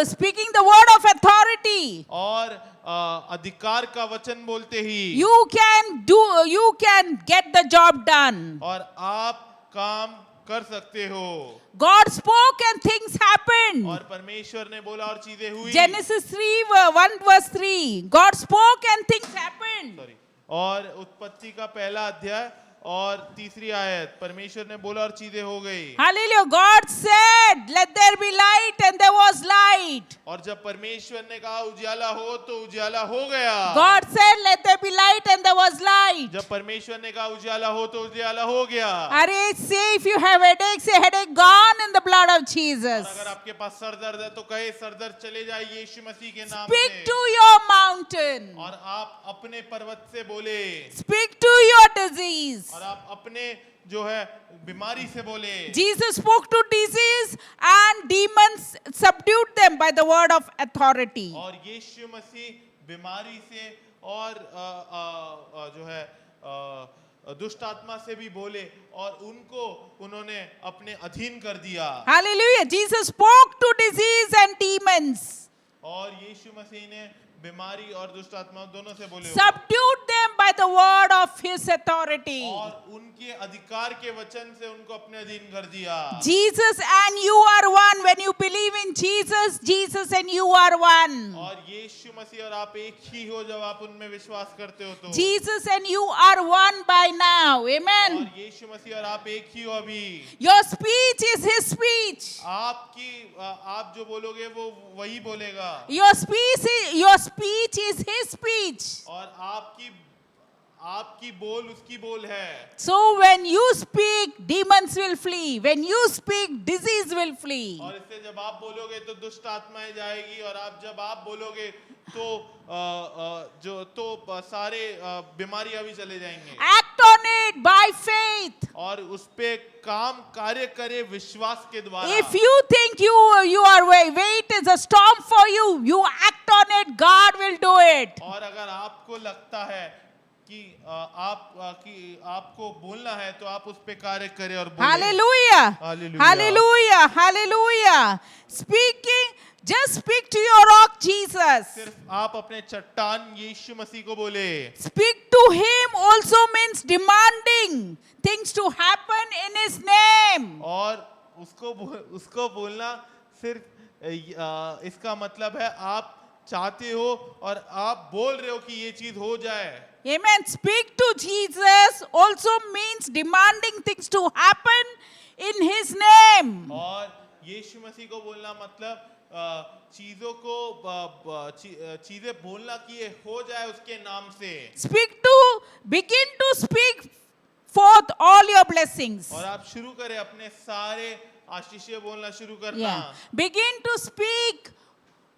D: Speaking the word of authority.
E: और अधिकार का वचन बोलते ही
D: You can get the job done.
E: और आप काम कर सकते हो।
D: God spoke and things happened.
E: और परमेश्वर ने बोला और चीजें हुई।
D: Genesis 1:3. God spoke and things happened.
E: Sorry, और उत्पत्ति का पहला अध्याय और तीसरी आयत, परमेश्वर ने बोला और चीजें हो गई।
D: Hallelujah. God said, let there be light, and there was light.
E: और जब परमेश्वर ने कहा उजाला हो तो उजाला हो गया।
D: God said, let there be light, and there was light.
E: जब परमेश्वर ने कहा उजाला हो तो उजाला हो गया।
D: Arey, say if you have headache, say headache gone in the blood of
E: और
D: Jesus.
E: अगर आपके पास सर दर्द है तो कहे सर दर्द चले जाए यीशु मसीह के नाम
D: Speak
E: से।
D: to your mountain.
E: और आप अपने पर्वत से बोले,
D: Speak to your disease.
E: और आप अपने जो है बीमारी से बोले।
D: Jesus spoke to disease and demons subdued them by the word of authority.
E: और यीशु मसीह बीमारी से और जो है दुष्ट आत्मा से भी बोले और उनको उन्होंने अपने अधीन कर दिया।
D: Hallelujah. Jesus spoke to disease and demons.
E: और यीशु मसीह ने बीमारी और दुष्ट आत्मा दोनों से बोले,
D: Subdued them by the word of his authority.
E: और उनके अधिकार के वचन से उनको अपने अधीन कर दिया।
D: Jesus and you are one. When you believe in Jesus, Jesus and you are one.
E: और यीशु मसीह और आप एक ही हो जब आप उनमें विश्वास करते हो तो।
D: Jesus and you are one by now. Amen.
E: और यीशु मसीह और आप एक ही हो अभी।
D: Your speech is his speech.
E: आप जो बोलोगे वो वही बोलेगा।
D: Your speech is his speech.
E: और आपकी बोल उसकी बोल है।
D: So when you speak, demons will flee. When you speak, disease will flee.
E: और इससे जब आप बोलोगे तो दुष्ट आत्माएं जाएगी, और जब आप बोलोगे तो सारे बीमारियां भी चले जाएंगे।
D: Act on it by faith.
E: और उस पे कार्य करे विश्वास के द्वारा।
D: If you think you are wait is a storm for you, you act on it. God will do it.
E: और अगर आपको लगता है कि आपको बोलना है तो आप उस पे कार्य करें और बोलें।
D: Hallelujah.
E: Hallelujah.
D: Hallelujah. Hallelujah. Just speak to your rock, Jesus.
E: सिर्फ आप अपने चट्टान यीशु मसीह को बोले।
D: Speak to him also means demanding things to happen in his name.
E: और उसको बोलना सिर्फ इसका मतलब है आप चाहते हो और आप बोल रहे हो कि ये चीज हो जाए।
D: Amen. Speak to Jesus also means demanding things to happen in his name.
E: और यीशु मसीह को बोलना मतलब चीजें बोलना कि ये हो जाए उसके नाम से।
D: Begin to speak forth all your blessings.
E: और आप शुरू करें अपने सारे आशीषें बोलना शुरू करना।
D: Yeah. Begin to speak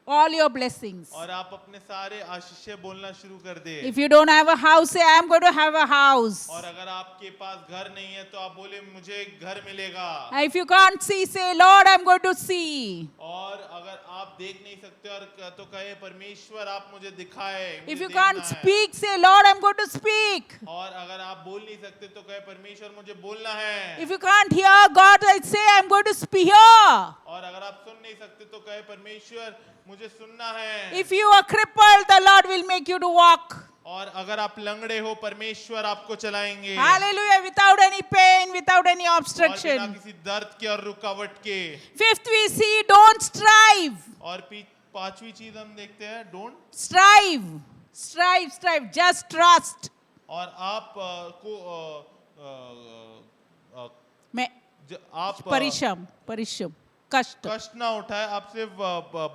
D: all your blessings.
E: और आप अपने सारे आशीषें बोलना शुरू कर दे।
D: If you don't have a house, say I am going to have a house.
E: और अगर आपके पास घर नहीं है तो आप बोले मुझे घर मिलेगा।
D: If you can't see, say Lord I am going to see.
E: और अगर अगर आप देख नहीं सकते और तो कहे परमेश्वर आप मुझे दिखाए,
D: If
E: मुझे
D: you
E: देखना
D: can't
E: है।
D: speak, say, Lord, I'm going to speak.
E: और अगर आप बोल नहीं सकते तो कहे परमेश्वर मुझे बोलना है।
D: If you can't hear God, I say, I'm going to speak here.
E: और अगर आप सुन नहीं सकते तो कहे परमेश्वर मुझे सुनना है।
D: If you are crippled, the Lord will make you to walk.
E: और अगर आप लंगड़े हो परमेश्वर आपको चलाएंगे।
D: Hallelujah. Without any pain, without any
E: और बिना
D: obstruction.
E: किसी दर्द के और रुकावट के।
D: Fifth, we see, don't strive.
E: और पांचवी चीज हम देखते हैं don't.
D: Strive. Strive, strive. Just trust.
E: और आप
D: मैं
E: आप
D: परिश्रम कष्ट.
E: कष्ट ना उठाए, आप सिर्फ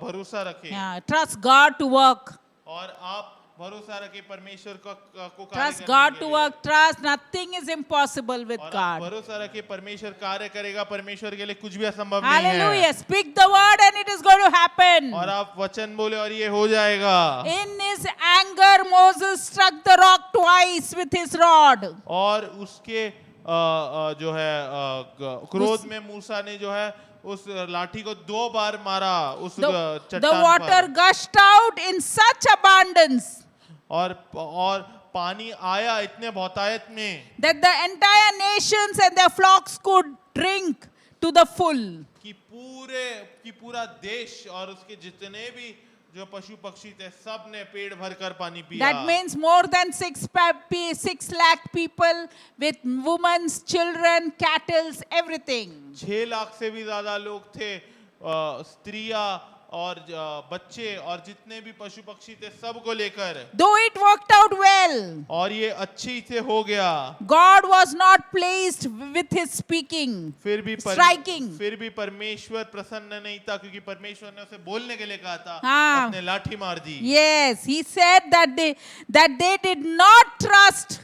E: भरोसा रखें।
D: Yeah, trust God to work.
E: और आप भरोसा रखें परमेश्वर को कार्य
D: Trust
E: करने
D: God
E: के
D: to
E: लिए।
D: work. Trust nothing is impossible with
E: और आप
D: God.
E: भरोसा रखें परमेश्वर कार्य करेगा, परमेश्वर के लिए कुछ भी असंभव नहीं है।
D: Hallelujah. Speak the word and it is going to happen.
E: और आप वचन बोले और ये हो जाएगा।
D: In his anger, Moses struck the rock twice with his rod.
E: और उसके जो है क्रोध में मूसा ने जो है उस लाठी को 2 बार मारा उस
D: The
E: चट्टान
D: water
E: पर।
D: gushed out in such abundance
E: और पानी आया इतने बहुतायत में
D: that the entire nations and their flocks could drink to the full.
E: कि पूरा देश और उसके जितने भी जो पशु पक्षी थे सब ने पेट भरकर पानी पिया।
D: That means more than 6 lakh people with women, children, cattle, everything.
E: 6 lakh से भी ज्यादा लोग थे, स्त्रियां और बच्चे और जितने भी पशु पक्षी थे सबको लेकर।
D: Though it worked out well,
E: और ये अच्छी से हो गया।
D: God was not pleased with his speaking, striking.
E: फिर भी परमेश्वर प्रसन्न नहीं था क्योंकि परमेश्वर ने उसे बोलने के लिए कहा था।
D: हाँ।
E: उसने लाठी मार दी।
D: Yes, he said that they did not trust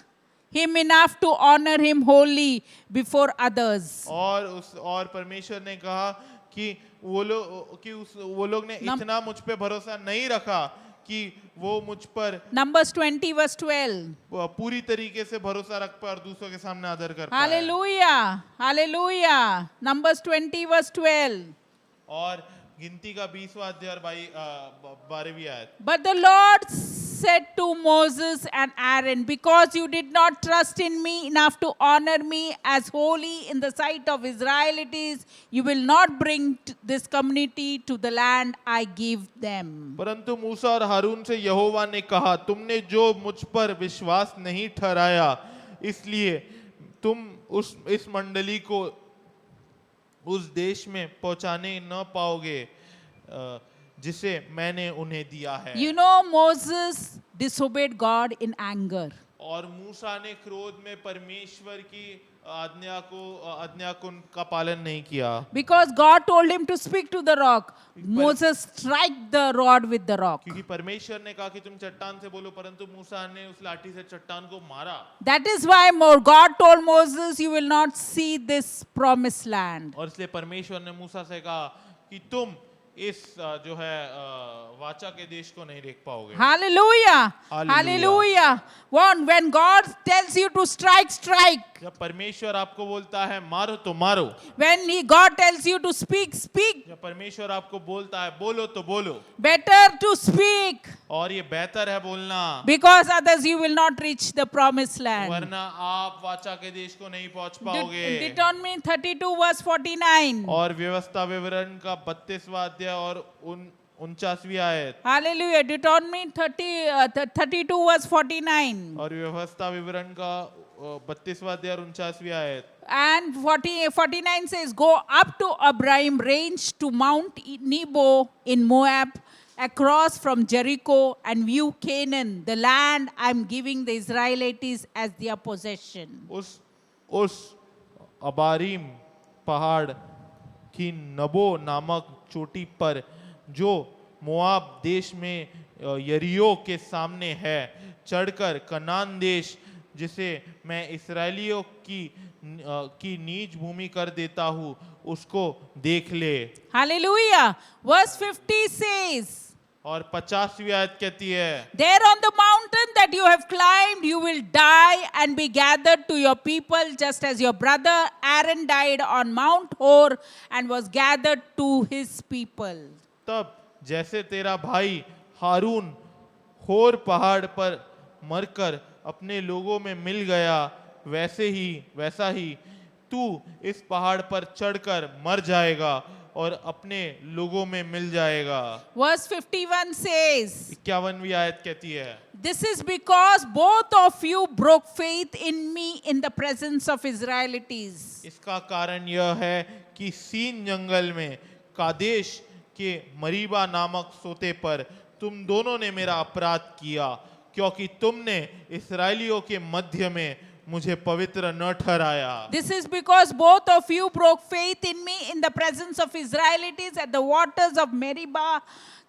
D: him enough to honor him wholly before others.
E: और परमेश्वर ने कहा कि वो लोग ने इतना मुझ पे भरोसा नहीं रखा कि वो मुझ पर
D: Numbers 20 verse 12.
E: पूरी तरीके से भरोसा रख पाए और दूसरों के सामने आदर कर पाए।
D: Hallelujah. Hallelujah. Numbers 20 verse 12.
E: और गिनती का 20वां अध्याय और 12वीं आयत।
D: But the Lord said to Moses and Aaron, because you did not trust in me enough to honor me as holy in the sight of Israelites, you will not bring this community to the land I give them.
E: परंतु मूसा और हारून से यहोवा ने कहा, तुमने जो मुझ पर विश्वास नहीं ठहराया, इसलिए तुम इस मंडली को उस देश में पहुंचाने न पाओगे जिसे मैंने उन्हें दिया है।
D: You know, Moses disobeyed God in anger.
E: और मूसा ने क्रोध में परमेश्वर की आज्ञा का पालन नहीं किया।
D: Because God told him to speak to the rock, Moses struck the rod with the rock.
E: क्योंकि परमेश्वर ने कहा कि तुम चट्टान से बोलो, परंतु मूसा ने उस लाठी से चट्टान को मारा।
D: That is why God told Moses, you will not see this promised land.
E: और इसलिए परमेश्वर ने मूसा से कहा कि तुम इस जो है वाचा के देश को नहीं देख पाओगे।
D: Hallelujah.
E: Hallelujah.
D: Hallelujah. When God tells you to strike, strike.
E: जब परमेश्वर आपको बोलता है मारो तो मारो।
D: When God tells you to speak, speak.
E: जब परमेश्वर आपको बोलता है बोलो तो बोलो।
D: Better to speak.
E: और ये बेहतर है बोलना।
D: Because others you will not reach the promised land.
E: वरना आप वाचा के देश को नहीं पहुंच पाओगे।
D: Deuteronomy 32 verse 49.
E: और व्यवस्था विवरण का 32वां अध्याय और 49वीं आयत।
D: Hallelujah. Deuteronomy 32 verse 49.
E: और व्यवस्था विवरण का 32वां अध्याय और 49वीं आयत।
D: And 49 says, go up to Abraham range to Mount Nebo in Moab, across from Jericho, and view Canaan, the land I'm giving the Israelites as their possession.
E: उस अबारीम पहाड़ की नबो नामक चोटी पर जो मोआब देश में यरीहो के सामने है, चढ़कर कनान देश जिसे मैं इस्राएलियों की नीच भूमि कर देता हूँ उसको देख ले।
D: Hallelujah. Verse 50 says,
E: और 50वीं आयत कहती है,
D: there on the mountain that you have climbed, you will die and be gathered to your people, just as your brother Aaron died on Mount Hor and was gathered to his people.
E: तब जैसे तेरा भाई हारून होर पहाड़ पर मरकर अपने लोगों में मिल गया, वैसा ही तू इस पहाड़ पर चढ़कर मर जाएगा और अपने लोगों में मिल जाएगा।
D: Verse 51 says,
E: 51वीं आयत कहती है,
D: this is because both of you broke faith in me in the presence of Israelites.
E: इसका कारण यह है कि सीन जंगल में कादेश के मरीबा नामक सोते पर तुम दोनों ने मेरा अपराध किया, क्योंकि तुमने इस्राएलियों के मध्य में मुझे पवित्र न ठहराया।
D: This is because both of you broke faith in me in the presence of Israelites at the waters of Meribah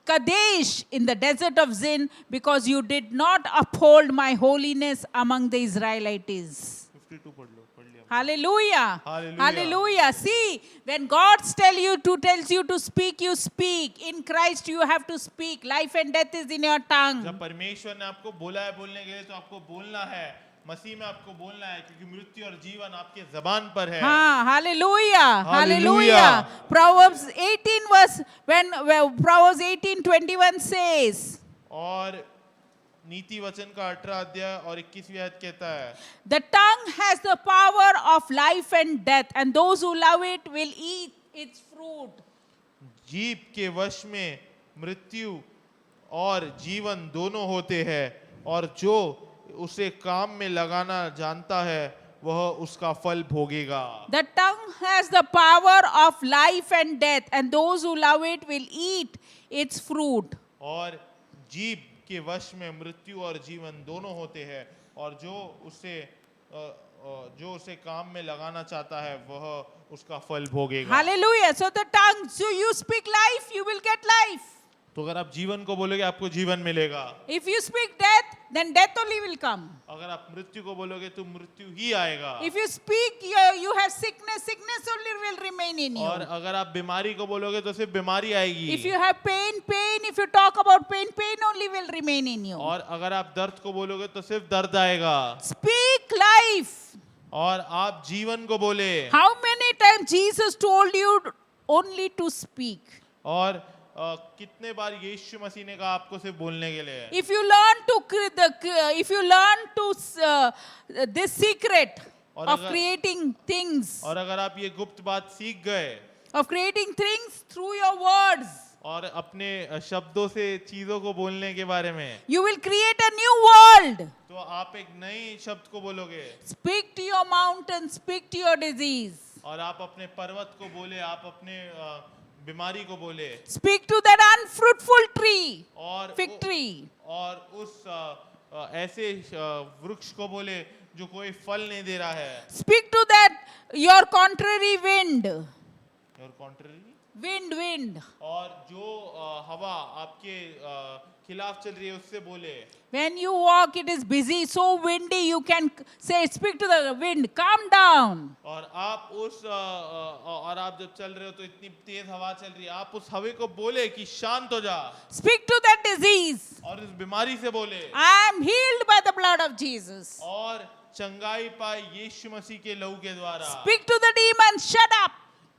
D: Kadesh in the desert of Zin, because you did not uphold my holiness among the Israelites.
E: 52 पढ़ लिया।
D: Hallelujah.
E: Hallelujah.
D: Hallelujah. See, when God tells you to speak, you speak. In Christ you have to speak. Life and death is in your tongue.
E: जब परमेश्वर ने आपको बोला है बोलने के लिए, तो आपको बोलना है। मसीह में आपको बोलना है, क्योंकि मृत्यु और जीवन आपके जबान पर है।
D: हाँ, hallelujah, hallelujah.
E: Hallelujah.
D: Proverbs 18 verse, when Proverbs 18:21 says,
E: और नीति वचन का 18 अध्याय और 21वीं आयत कहता है,
D: the tongue has the power of life and death, and those who love it will eat its fruit.
E: जीभ के वश में मृत्यु और जीवन दोनों होते हैं, और जो उसे काम में लगाना जानता है वह उसका फल भोगेगा।
D: The tongue has the power of life and death, and those who love it will eat its fruit.
E: और जीभ के वश में मृत्यु और जीवन दोनों होते हैं, और जो उसे काम में लगाना चाहता है वह उसका फल भोगेगा।
D: Hallelujah. So the tongue, so you speak life, you will get life.
E: तो अगर आप जीवन को बोलोगे आपको जीवन मिलेगा।
D: If you speak death, then death only will come.
E: अगर आप मृत्यु को बोलोगे तो मृत्यु ही आएगा।
D: If you speak, you have sickness, sickness only will remain in you.
E: और अगर आप बीमारी को बोलोगे तो सिर्फ बीमारी आएगी।
D: If you have pain, pain, if you talk about pain, pain only will remain in you.
E: और अगर आप दर्द को बोलोगे तो सिर्फ दर्द आएगा।
D: Speak life.
E: और आप जीवन को बोले।
D: How many times Jesus told you only to speak?
E: और कितने बार यीशु मसीह ने कहा आपको सिर्फ बोलने के लिए।
D: If you learn to this secret
E: और
D: of
E: अगर-
D: creating things,
E: और अगर आप ये गुप्त बात सीख गए
D: of creating things through your words,
E: और अपने शब्दों से चीजों को बोलने के बारे में,
D: you will create a new world.
E: तो आप एक नई शब्द को बोलोगे।
D: Speak to your mountain, speak to your disease.
E: और आप अपने पर्वत को बोले, आप अपने बीमारी को बोले।
D: Speak to that unfruitful tree,
E: और
D: fig tree.
E: और उस ऐसे वृक्ष को बोले जो कोई फल नहीं दे रहा है।
D: Speak to that your contrary wind.
E: और कॉन्ट्ररी,
D: Wind.
E: और जो हवा आपके खिलाफ चल रही है उससे बोले।
D: When you walk, it is busy, so windy, you can say, speak to the wind, calm down.
E: और आप जब चल रहे हो तो इतनी तेज हवा चल रही है, आप उस हवा को बोले कि शांत हो जा।
D: Speak to that disease.
E: और इस बीमारी से बोले।
D: I am healed by the blood of Jesus.
E: और चंगाई पाई यीशु मसीह के लहू के द्वारा।
D: Speak to the demon, shut up.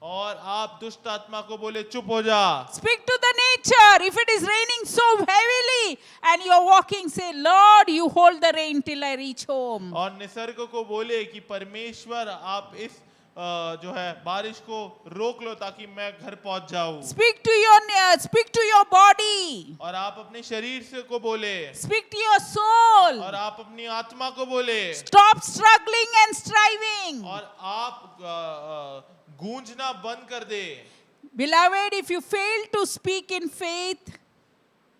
E: और आप दुष्ट आत्मा को बोले चुप हो जा।
D: Speak to the nature. If it is raining so heavily and you are walking, say, Lord, you hold the rain till I reach home.
E: और निसर्ग को बोले कि परमेश्वर आप इस जो है बारिश को रोक लो ताकि मैं घर पहुंच जाऊं।
D: Speak to your body.
E: और आप अपने शरीर से को बोले।
D: Speak to your soul.
E: और आप अपनी आत्मा को बोले।
D: Stop struggling and striving.
E: और आप गूंजना बंद कर दे।
D: Beloved, if you fail to speak in faith,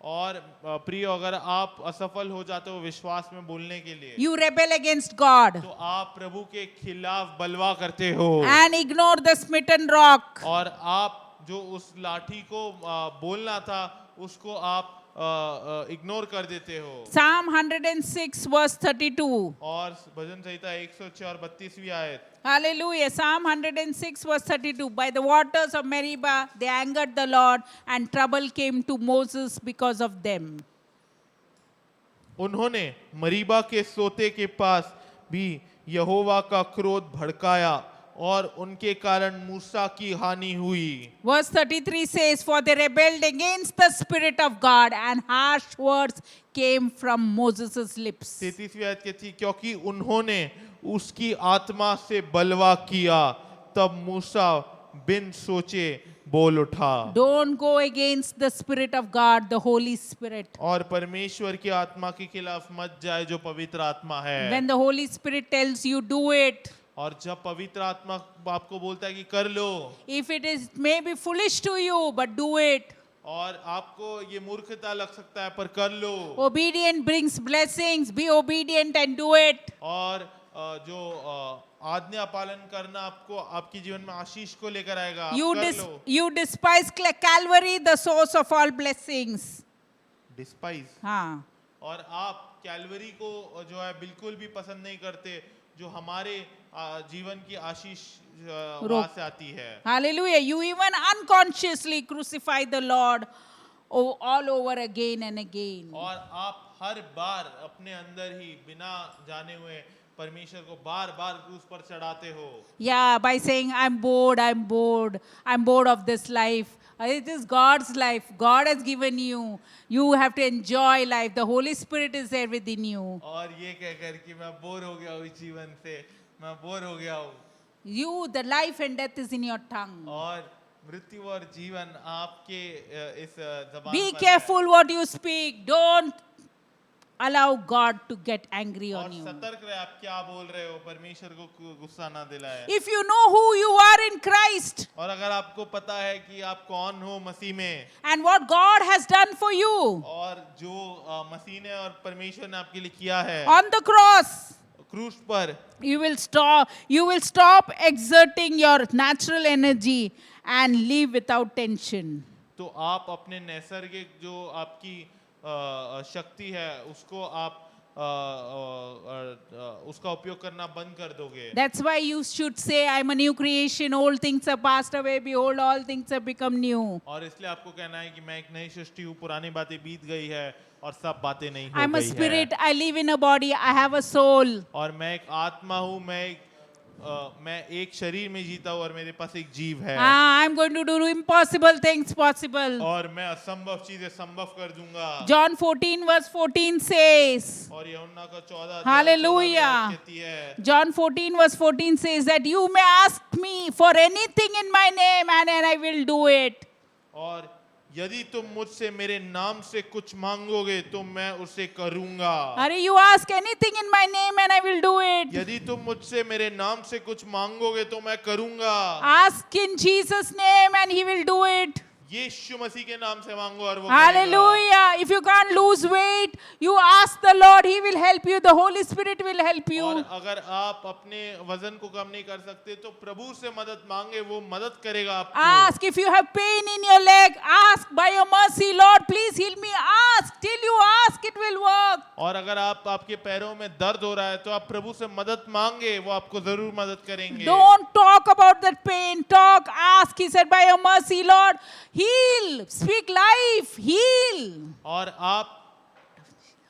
E: और प्रिय, अगर आप असफल हो जाते हो विश्वास में बोलने के लिए,
D: you rebel against God
E: तो आप प्रभु के खिलाफ बलवा करते हो।
D: and ignore the smitten rock.
E: और आप जो उस लाठी को बोलना था उसको आप इग्नोर कर देते हो।
D: Psalm 106 verse 32.
E: और भजन संहिता 106 और 32वीं आयत।
D: Hallelujah. Psalm 106 verse 32. By the waters of Meribah, they angered the Lord, and trouble came to Moses because of them.
E: उन्होंने मरीबा के सोते के पास भी यहोवा का क्रोध भड़काया, और उनके कारण मूसा की हानि हुई।
D: Verse 33 says, For they rebelled against the Spirit of God, and harsh words came from Moses' lips.
E: 33वीं आयत कहती है, क्योंकि उन्होंने उसकी आत्मा से बलवा किया, तब मूसा बिन सोचे बोल उठा।
D: Don't go against the Spirit of God, the Holy Spirit.
E: और परमेश्वर की आत्मा के खिलाफ मत जाए जो पवित्र आत्मा है।
D: When the Holy Spirit tells you, do it.
E: और जब पवित्र आत्मा आपको बोलता है कि कर लो,
D: If it is maybe foolish to you, but do it.
E: और आपको ये मूर्खता लग सकता है पर कर लो,
D: Obedience brings blessings. Be obedient and do it.
E: और जो आज्ञा पालन करना आपको आपके जीवन में आशीष को लेकर आएगा। आप कर लो।
D: You despise Calvary, the source of all blessings.
E: Despise,
D: हाँ.
E: और आप कैलवरी को जो है बिल्कुल भी पसंद नहीं करते, जो हमारे जीवन की आशीष वहां से आती है।
D: Hallelujah. You even unconsciously crucify the Lord all over again and again.
E: और आप हर बार अपने अंदर ही बिना जाने हुए परमेश्वर को बार बार क्रूस पर चढ़ाते हो।
D: Yeah, by saying, I'm bored of this life. It is God's life. God has given you. You have to enjoy life. The Holy Spirit is there within you.
E: और ये कहकर कि मैं बोर हो गया हूँ इस जीवन से, मैं बोर हो गया हूँ।
D: You, the life and death is in your tongue.
E: और मृत्यु और जीवन आपके इस जबान
D: Be
E: पर
D: careful what you speak. Don't allow God to get angry
E: है। और
D: on you.
E: सतर्क रहे आप क्या बोल रहे हो, परमेश्वर को गुस्सा ना दिलाए।
D: If you know who you are in Christ
E: और अगर आपको पता है कि आप कौन हो मसीह में,
D: and what God has done for you
E: और जो मसीह ने और परमेश्वर ने आपके लिए किया है
D: on the cross,
E: क्रूस पर,
D: you will stop exerting your natural energy and live without tension.
E: तो आप अपने नैसर्गिक जो आपकी शक्ति है उसको आप उसका उपयोग करना बंद कर दोगे।
D: That's why you should say, I'm a new creation, old things are passed away, behold, all things have become new.
E: और इसलिए आपको कहना है कि मैं एक नई सृष्टि हूँ, पुरानी बातें बीत गई है और सब बातें नहीं हो
D: I'm a
E: गई है।
D: spirit, I live in a body, I have a soul.
E: और मैं एक आत्मा हूँ, मैं एक शरीर में जीता हूँ और मेरे पास एक जीव है।
D: I'm going to do impossible things possible.
E: और मैं असंभव चीजें संभव कर दूंगा।
D: John 14 verse 14 says,
E: और यूहन्ना का 14
D: Hallelujah.
E: कहती है,
D: John 14 verse 14 says that you may ask me for anything in my name and I will do it.
E: और यदि तुम मुझसे मेरे नाम से कुछ मांगोगे तो मैं उसे करूंगा।
D: Are you ask anything in my name and I will do it.
E: यदि तुम मुझसे मेरे नाम से कुछ मांगोगे तो मैं करूंगा।
D: Ask in Jesus' name and he will do it.
E: यीशु मसीह के नाम से मांगो और वो
D: Hallelujah. If you can't lose weight, you ask the Lord, he will help you. The Holy Spirit will help
E: करेगा। और
D: you.
E: अगर आप अपने वजन को कम नहीं कर सकते तो प्रभु से मदद मांगे, वो मदद करेगा आपको।
D: Ask if you have pain in your leg. Ask by your mercy, Lord, please heal me. Ask till you ask, it will work.
E: और अगर आपके पैरों में दर्द हो रहा है तो आप प्रभु से मदद मांगे, वो आपको जरूर मदद करेंगे।
D: Don't talk about that pain. Talk, ask. He said, by your mercy, Lord, heal. Speak life. Heal.
E: और आप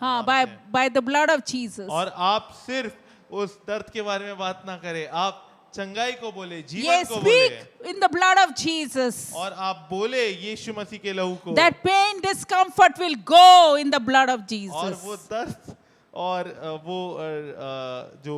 D: हाँ, by the blood of Jesus.
E: और आप सिर्फ उस दर्द के बारे में बात ना करें, आप चंगाई को बोले, जीवन
D: Yes,
E: को
D: speak
E: बोले,
D: in the blood of Jesus.
E: और आप बोले यीशु मसीह के लहू को।
D: That pain, discomfort will go in the blood of
E: और
D: Jesus.
E: वो दर्द और वो जो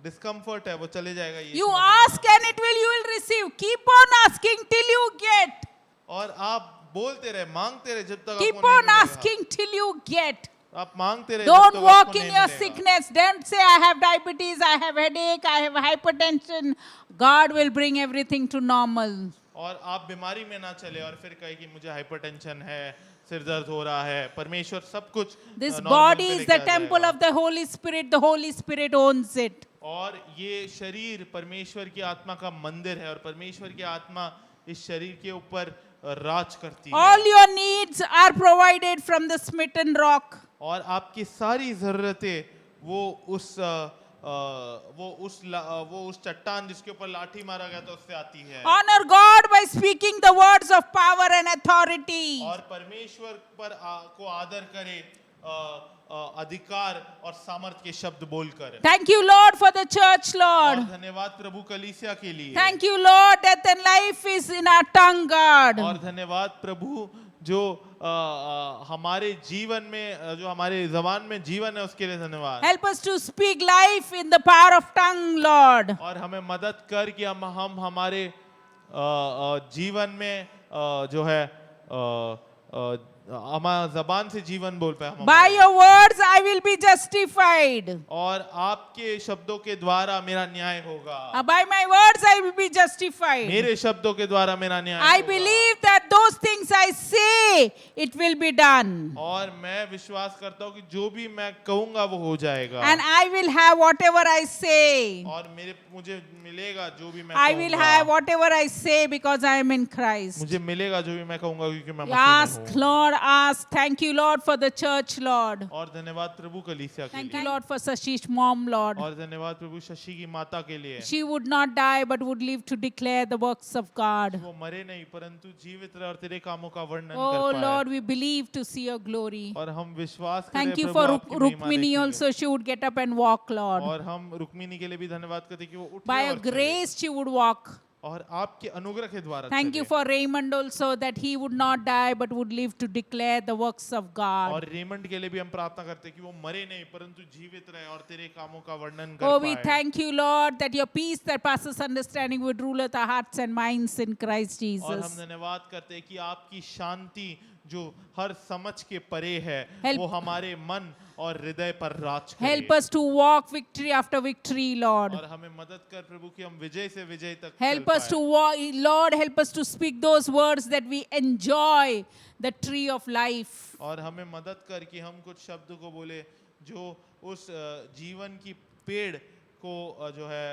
E: डिस्कम्फर्ट है वो चले जाएगा। यीशु
D: You
E: Masih
D: ask and it will, you will receive. Keep on asking till you get.
E: और आप बोलते रहे, मांगते रहे जब तक
D: Keep
E: आपको नहीं
D: on
E: मिलेगा।
D: asking till you get.
E: आप मांगते रहे जब
D: Don't
E: तक
D: walk
E: आपको
D: in
E: नहीं
D: your
E: मिलेगा।
D: sickness. Don't say, I have diabetes, I have headache, I have hypertension. God will bring everything to normal.
E: और आप बीमारी में ना चले और फिर कहे कि मुझे हाइपरटेंशन है, सिर दर्द हो रहा है। परमेश्वर सब कुछ
D: This
E: normal
D: body
E: पे
D: is
E: लेके
D: the
E: आ
D: temple
E: जाएगा।
D: of the Holy Spirit. The Holy Spirit owns it.
E: और ये शरीर परमेश्वर की आत्मा का मंदिर है और परमेश्वर की आत्मा इस शरीर के ऊपर राज करती
D: All
E: है।
D: your needs are provided from the smitten rock.
E: और आपकी सारी जरूरतें वो उस चट्टान जिसके ऊपर लाठी मारा गया था उससे आती है।
D: Honor God by speaking the words of power and authority.
E: और परमेश्वर को आदर करे अधिकार और सामर्थ के शब्द बोलकर।
D: Thank you, Lord, for the church,
E: और
D: Lord.
E: धन्यवाद प्रभु कलीसिया के लिए।
D: Thank you, Lord, death and life is in our tongue, God.
E: और धन्यवाद प्रभु जो हमारे जीवन में जो हमारे जबान में जीवन है उसके लिए धन्यवाद।
D: Help us to speak life in the power of tongue, Lord.
E: और हमें मदद कर कि हम हमारे जीवन में जो है हमारा जबान से जीवन बोल पाए हम।
D: By your words I will be justified.
E: और आपके शब्दों के द्वारा मेरा न्याय होगा।
D: By my words I will be justified.
E: मेरे शब्दों के द्वारा मेरा न्याय
D: I
E: होगा।
D: believe that those things I say, it will be done.
E: और मैं विश्वास करता हूँ कि जो भी मैं कहूँगा वो हो जाएगा।
D: And I will have whatever I say.
E: और मुझे मिलेगा जो भी मैं
D: I will
E: कहूँगा।
D: have whatever I say because I am in Christ.
E: मुझे मिलेगा जो भी मैं कहूँगा क्योंकि मैं मसीह में
D: Ask,
E: हूँ।
D: Lord, ask. Thank you, Lord, for the church, Lord.
E: और धन्यवाद प्रभु कलीसिया के
D: Thank
E: लिए।
D: you, Lord, for Sashi's mom, Lord.
E: और धन्यवाद प्रभु शशि की माता के लिए।
D: She would not die but would live to declare the works of God.
E: वो मरे नहीं परंतु जीवित रहे और तेरे कामों का वर्णन
D: Oh,
E: कर पाए।
D: Lord, we believe to see your glory.
E: और हम विश्वास करें
D: Thank you
E: प्रभु
D: for
E: आपकी महिमा
D: Rukmini
E: देखेंगे।
D: also. She would get up and walk, Lord.
E: और हम रुक्मिनी के लिए भी धन्यवाद करते हैं कि वो उठ
D: By
E: गए
D: your
E: और चले।
D: grace, she would walk.
E: और आपके अनुग्रह के द्वारा
D: Thank you
E: चले।
D: for Raymond also, that he would not die but would live to declare the works of God.
E: और रेमंड के लिए भी हम प्रार्थना करते हैं कि वो मरे नहीं परंतु जीवित रहे और तेरे कामों का वर्णन कर
D: Oh,
E: पाए।
D: we thank you, Lord, that your peace that passes understanding would rule our hearts and minds in Christ
E: और हम
D: Jesus.
E: धन्यवाद करते हैं कि आपकी शांति जो हर समझ के परे है
D: Help-
E: वो हमारे मन और हृदय पर राज करे।
D: Help us to walk victory after victory, Lord.
E: और हमें मदद कर प्रभु कि हम विजय से विजय तक
D: Help
E: चल
D: us to
E: पाएं।
D: walk, Lord, help us to speak those words that we enjoy the tree of life.
E: और हमें मदद कर कि हम कुछ शब्द को बोले जो उस जीवन की पेड़ को जो है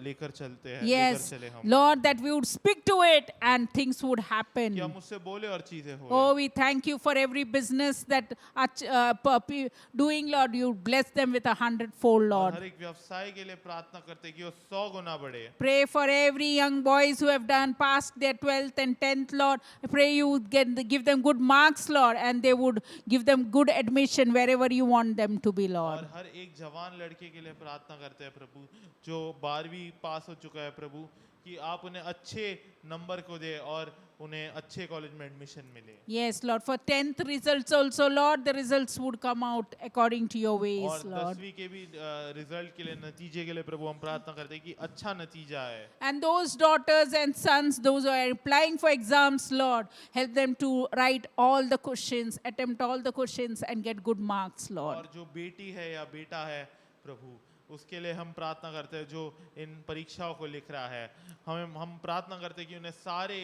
E: लेकर चलते हैं, लेकर
D: Yes,
E: चले हम
D: Lord, that we would speak to it and things would
E: कि हम
D: happen.
E: उससे बोले और चीजें हो।
D: Oh, we thank you for every business that are doing, Lord. You bless them with 100-fold,
E: और
D: Lord.
E: हर एक व्यवसाय के लिए प्रार्थना करते हैं कि वो 100 गुना बढ़े।
D: Pray for every young boys who have done past their 12th and 10th, Lord. I pray you would give them good marks, Lord, and they would give them good admission wherever you want them to be, Lord.
E: और हर एक जवान लड़के के लिए प्रार्थना करते हैं प्रभु जो 12वीं पास हो चुका है प्रभु कि आप उन्हें अच्छे नंबर को दे और उन्हें अच्छे कॉलेज में एडमिशन मिले।
D: Yes, Lord. For 10th results also, Lord, the results would come out according to your ways,
E: और
D: Lord.
E: 10वीं के भी रिजल्ट के लिए नतीजे के लिए प्रभु हम प्रार्थना करते हैं कि अच्छा नतीजा है।
D: And those daughters and sons, those who are applying for exams, Lord, help them to write all the questions, attempt all the questions, and get good marks, Lord.
E: और जो बेटी है या बेटा है प्रभु उसके लिए हम प्रार्थना करते हैं जो इन परीक्षाओं को लिख रहा है हम प्रार्थना करते हैं कि उन्हें सारे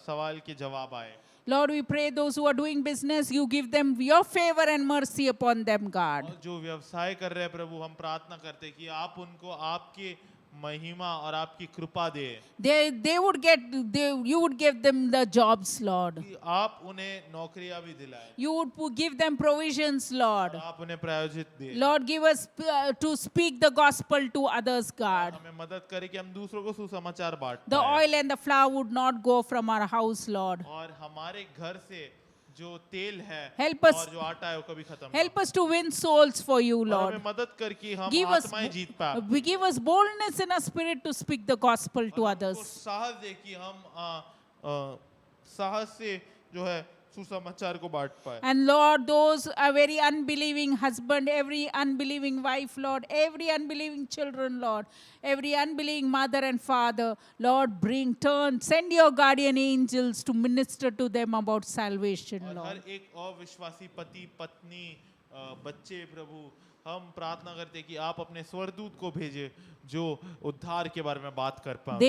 E: सवाल के जवाब आए।
D: Lord, we pray those who are doing business, you give them your favor and mercy upon them, God.
E: और जो व्यवसाय कर रहे हैं प्रभु हम प्रार्थना करते हैं कि आप उनको आपके महिमा और आपकी कृपा दे
D: You would give them the jobs, Lord.
E: कि आप उन्हें नौकरियां भी दिलाएं
D: You would give them provisions, Lord.
E: और आप उन्हें प्रायोजित दे
D: Lord, give us to speak the gospel to others, God.
E: हमें मदद करें कि हम दूसरों को सुसमाचार बांट
D: The
E: पाएं
D: oil and the flour would not go from our house, Lord.
E: और हमारे घर से जो तेल है
D: Help us-
E: और जो आटा है वो कभी खत्म ना
D: Help us to win souls for you,
E: हो। और
D: Lord.
E: हमें मदद कर कि हम
D: Give us,
E: आत्माएं जीत पाए
D: give us boldness in our spirit to speak the gospel to
E: और हमको
D: others.
E: साहस दे कि हम साहस से जो है सुसमाचार को बांट पाए
D: And Lord, those are very unbelieving husband, every unbelieving wife, Lord, every unbelieving children, Lord, every unbelieving mother and father, Lord, send your guardian angels to minister to them about salvation,
E: और
D: Lord.
E: हर एक अविश्वासी पति पत्नी बच्चे प्रभु हम प्रार्थना करते हैं कि आप अपने स्वरदूत को भेजे जो उद्धार के बारे में बात कर पाए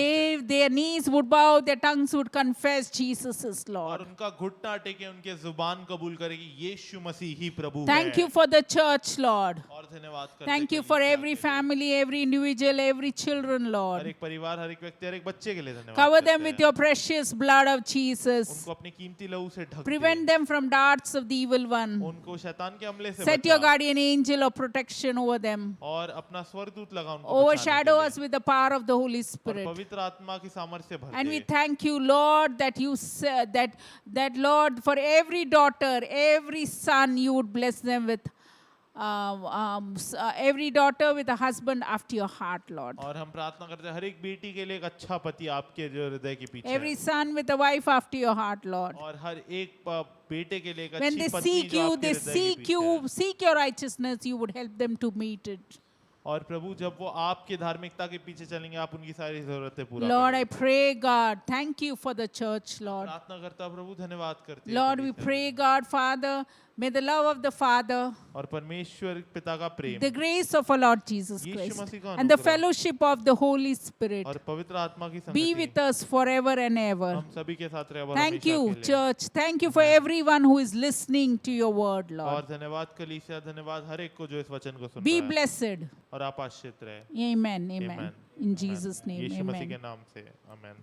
D: Their knees would bow, their tongues would confess Jesus is
E: और
D: Lord.
E: उनका घुटना टेके उनके जुबान कबूल करे कि यीशु मसीह ही प्रभु
D: Thank
E: है
D: you for the church, Lord.
E: और धन्यवाद करते
D: Thank
E: हैं
D: you for
E: कलीसिया
D: every
E: के लिए।
D: family, every individual, every children,
E: हर
D: Lord.
E: एक परिवार हर एक व्यक्ति हर एक बच्चे के लिए धन्यवाद
D: Cover
E: करते
D: them with
E: हैं।
D: your precious blood of Jesus.
E: उनको अपनी कीमती लहू से ढक
D: Prevent
E: they
D: them from darts of the evil one.
E: उनको शैतान के हमले से
D: Set your
E: बचा
D: guardian angel of protection over them.
E: और अपना स्वर्गदूत लगा उनको बचाने
D: Overshadow
E: के
D: us
E: लिए।
D: with the power of the Holy
E: और
D: Spirit.
E: पवित्र आत्मा की सामर्थ्य से भर
D: And we
E: they.
D: thank you, Lord, that you said that Lord, for every daughter, every son, you would bless them with every daughter with a husband after your heart, Lord.
E: और हम प्रार्थना करते हैं हर एक बेटी के लिए एक अच्छा पति आपके जो हृदय के पीछे
D: Every
E: है।
D: son with a wife after your heart, Lord.
E: और हर एक बेटे के लिए एक
D: When
E: अच्छी
D: they
E: पत्नी
D: seek
E: जो
D: you,
E: आपके
D: they
E: हृदय के
D: seek
E: पीछे है।
D: you, seek your righteousness, you would help them to meet it.
E: और प्रभु जब वो आपके धार्मिकता के पीछे चलेंगे आप उनकी सारी जरूरतें पूरा
D: Lord, I
E: करेंगे।
D: pray, God, thank you for the church, Lord.
E: प्रार्थना करता हूं, प्रभु धन्यवाद करते हैं
D: Lord, we
E: कलीसिया
D: pray,
E: के।
D: God, Father, may the love of the Father,
E: और परमेश्वर पिता का प्रेम
D: the grace of our Lord Jesus
E: Yeshu
D: Christ,
E: मसीह का
D: and the
E: अनुग्रह
D: fellowship of the Holy Spirit
E: और पवित्र आत्मा की
D: be
E: संगति
D: with us forever and ever.
E: हम सभी के साथ रहे और
D: Thank
E: हमेशा
D: you,
E: के लिए।
D: church. Thank you for everyone who is listening to your word, Lord.
E: और धन्यवाद कलीसिया, धन्यवाद हर एक को जो इस वचन को सुन
D: Be
E: रहा है
D: blessed.
E: और आप आशीषित रहे।
D: Amen. Amen.
E: Amen.
D: In Jesus' name.
E: यीशु मसीह के
D: Amen.
E: नाम से आमीन।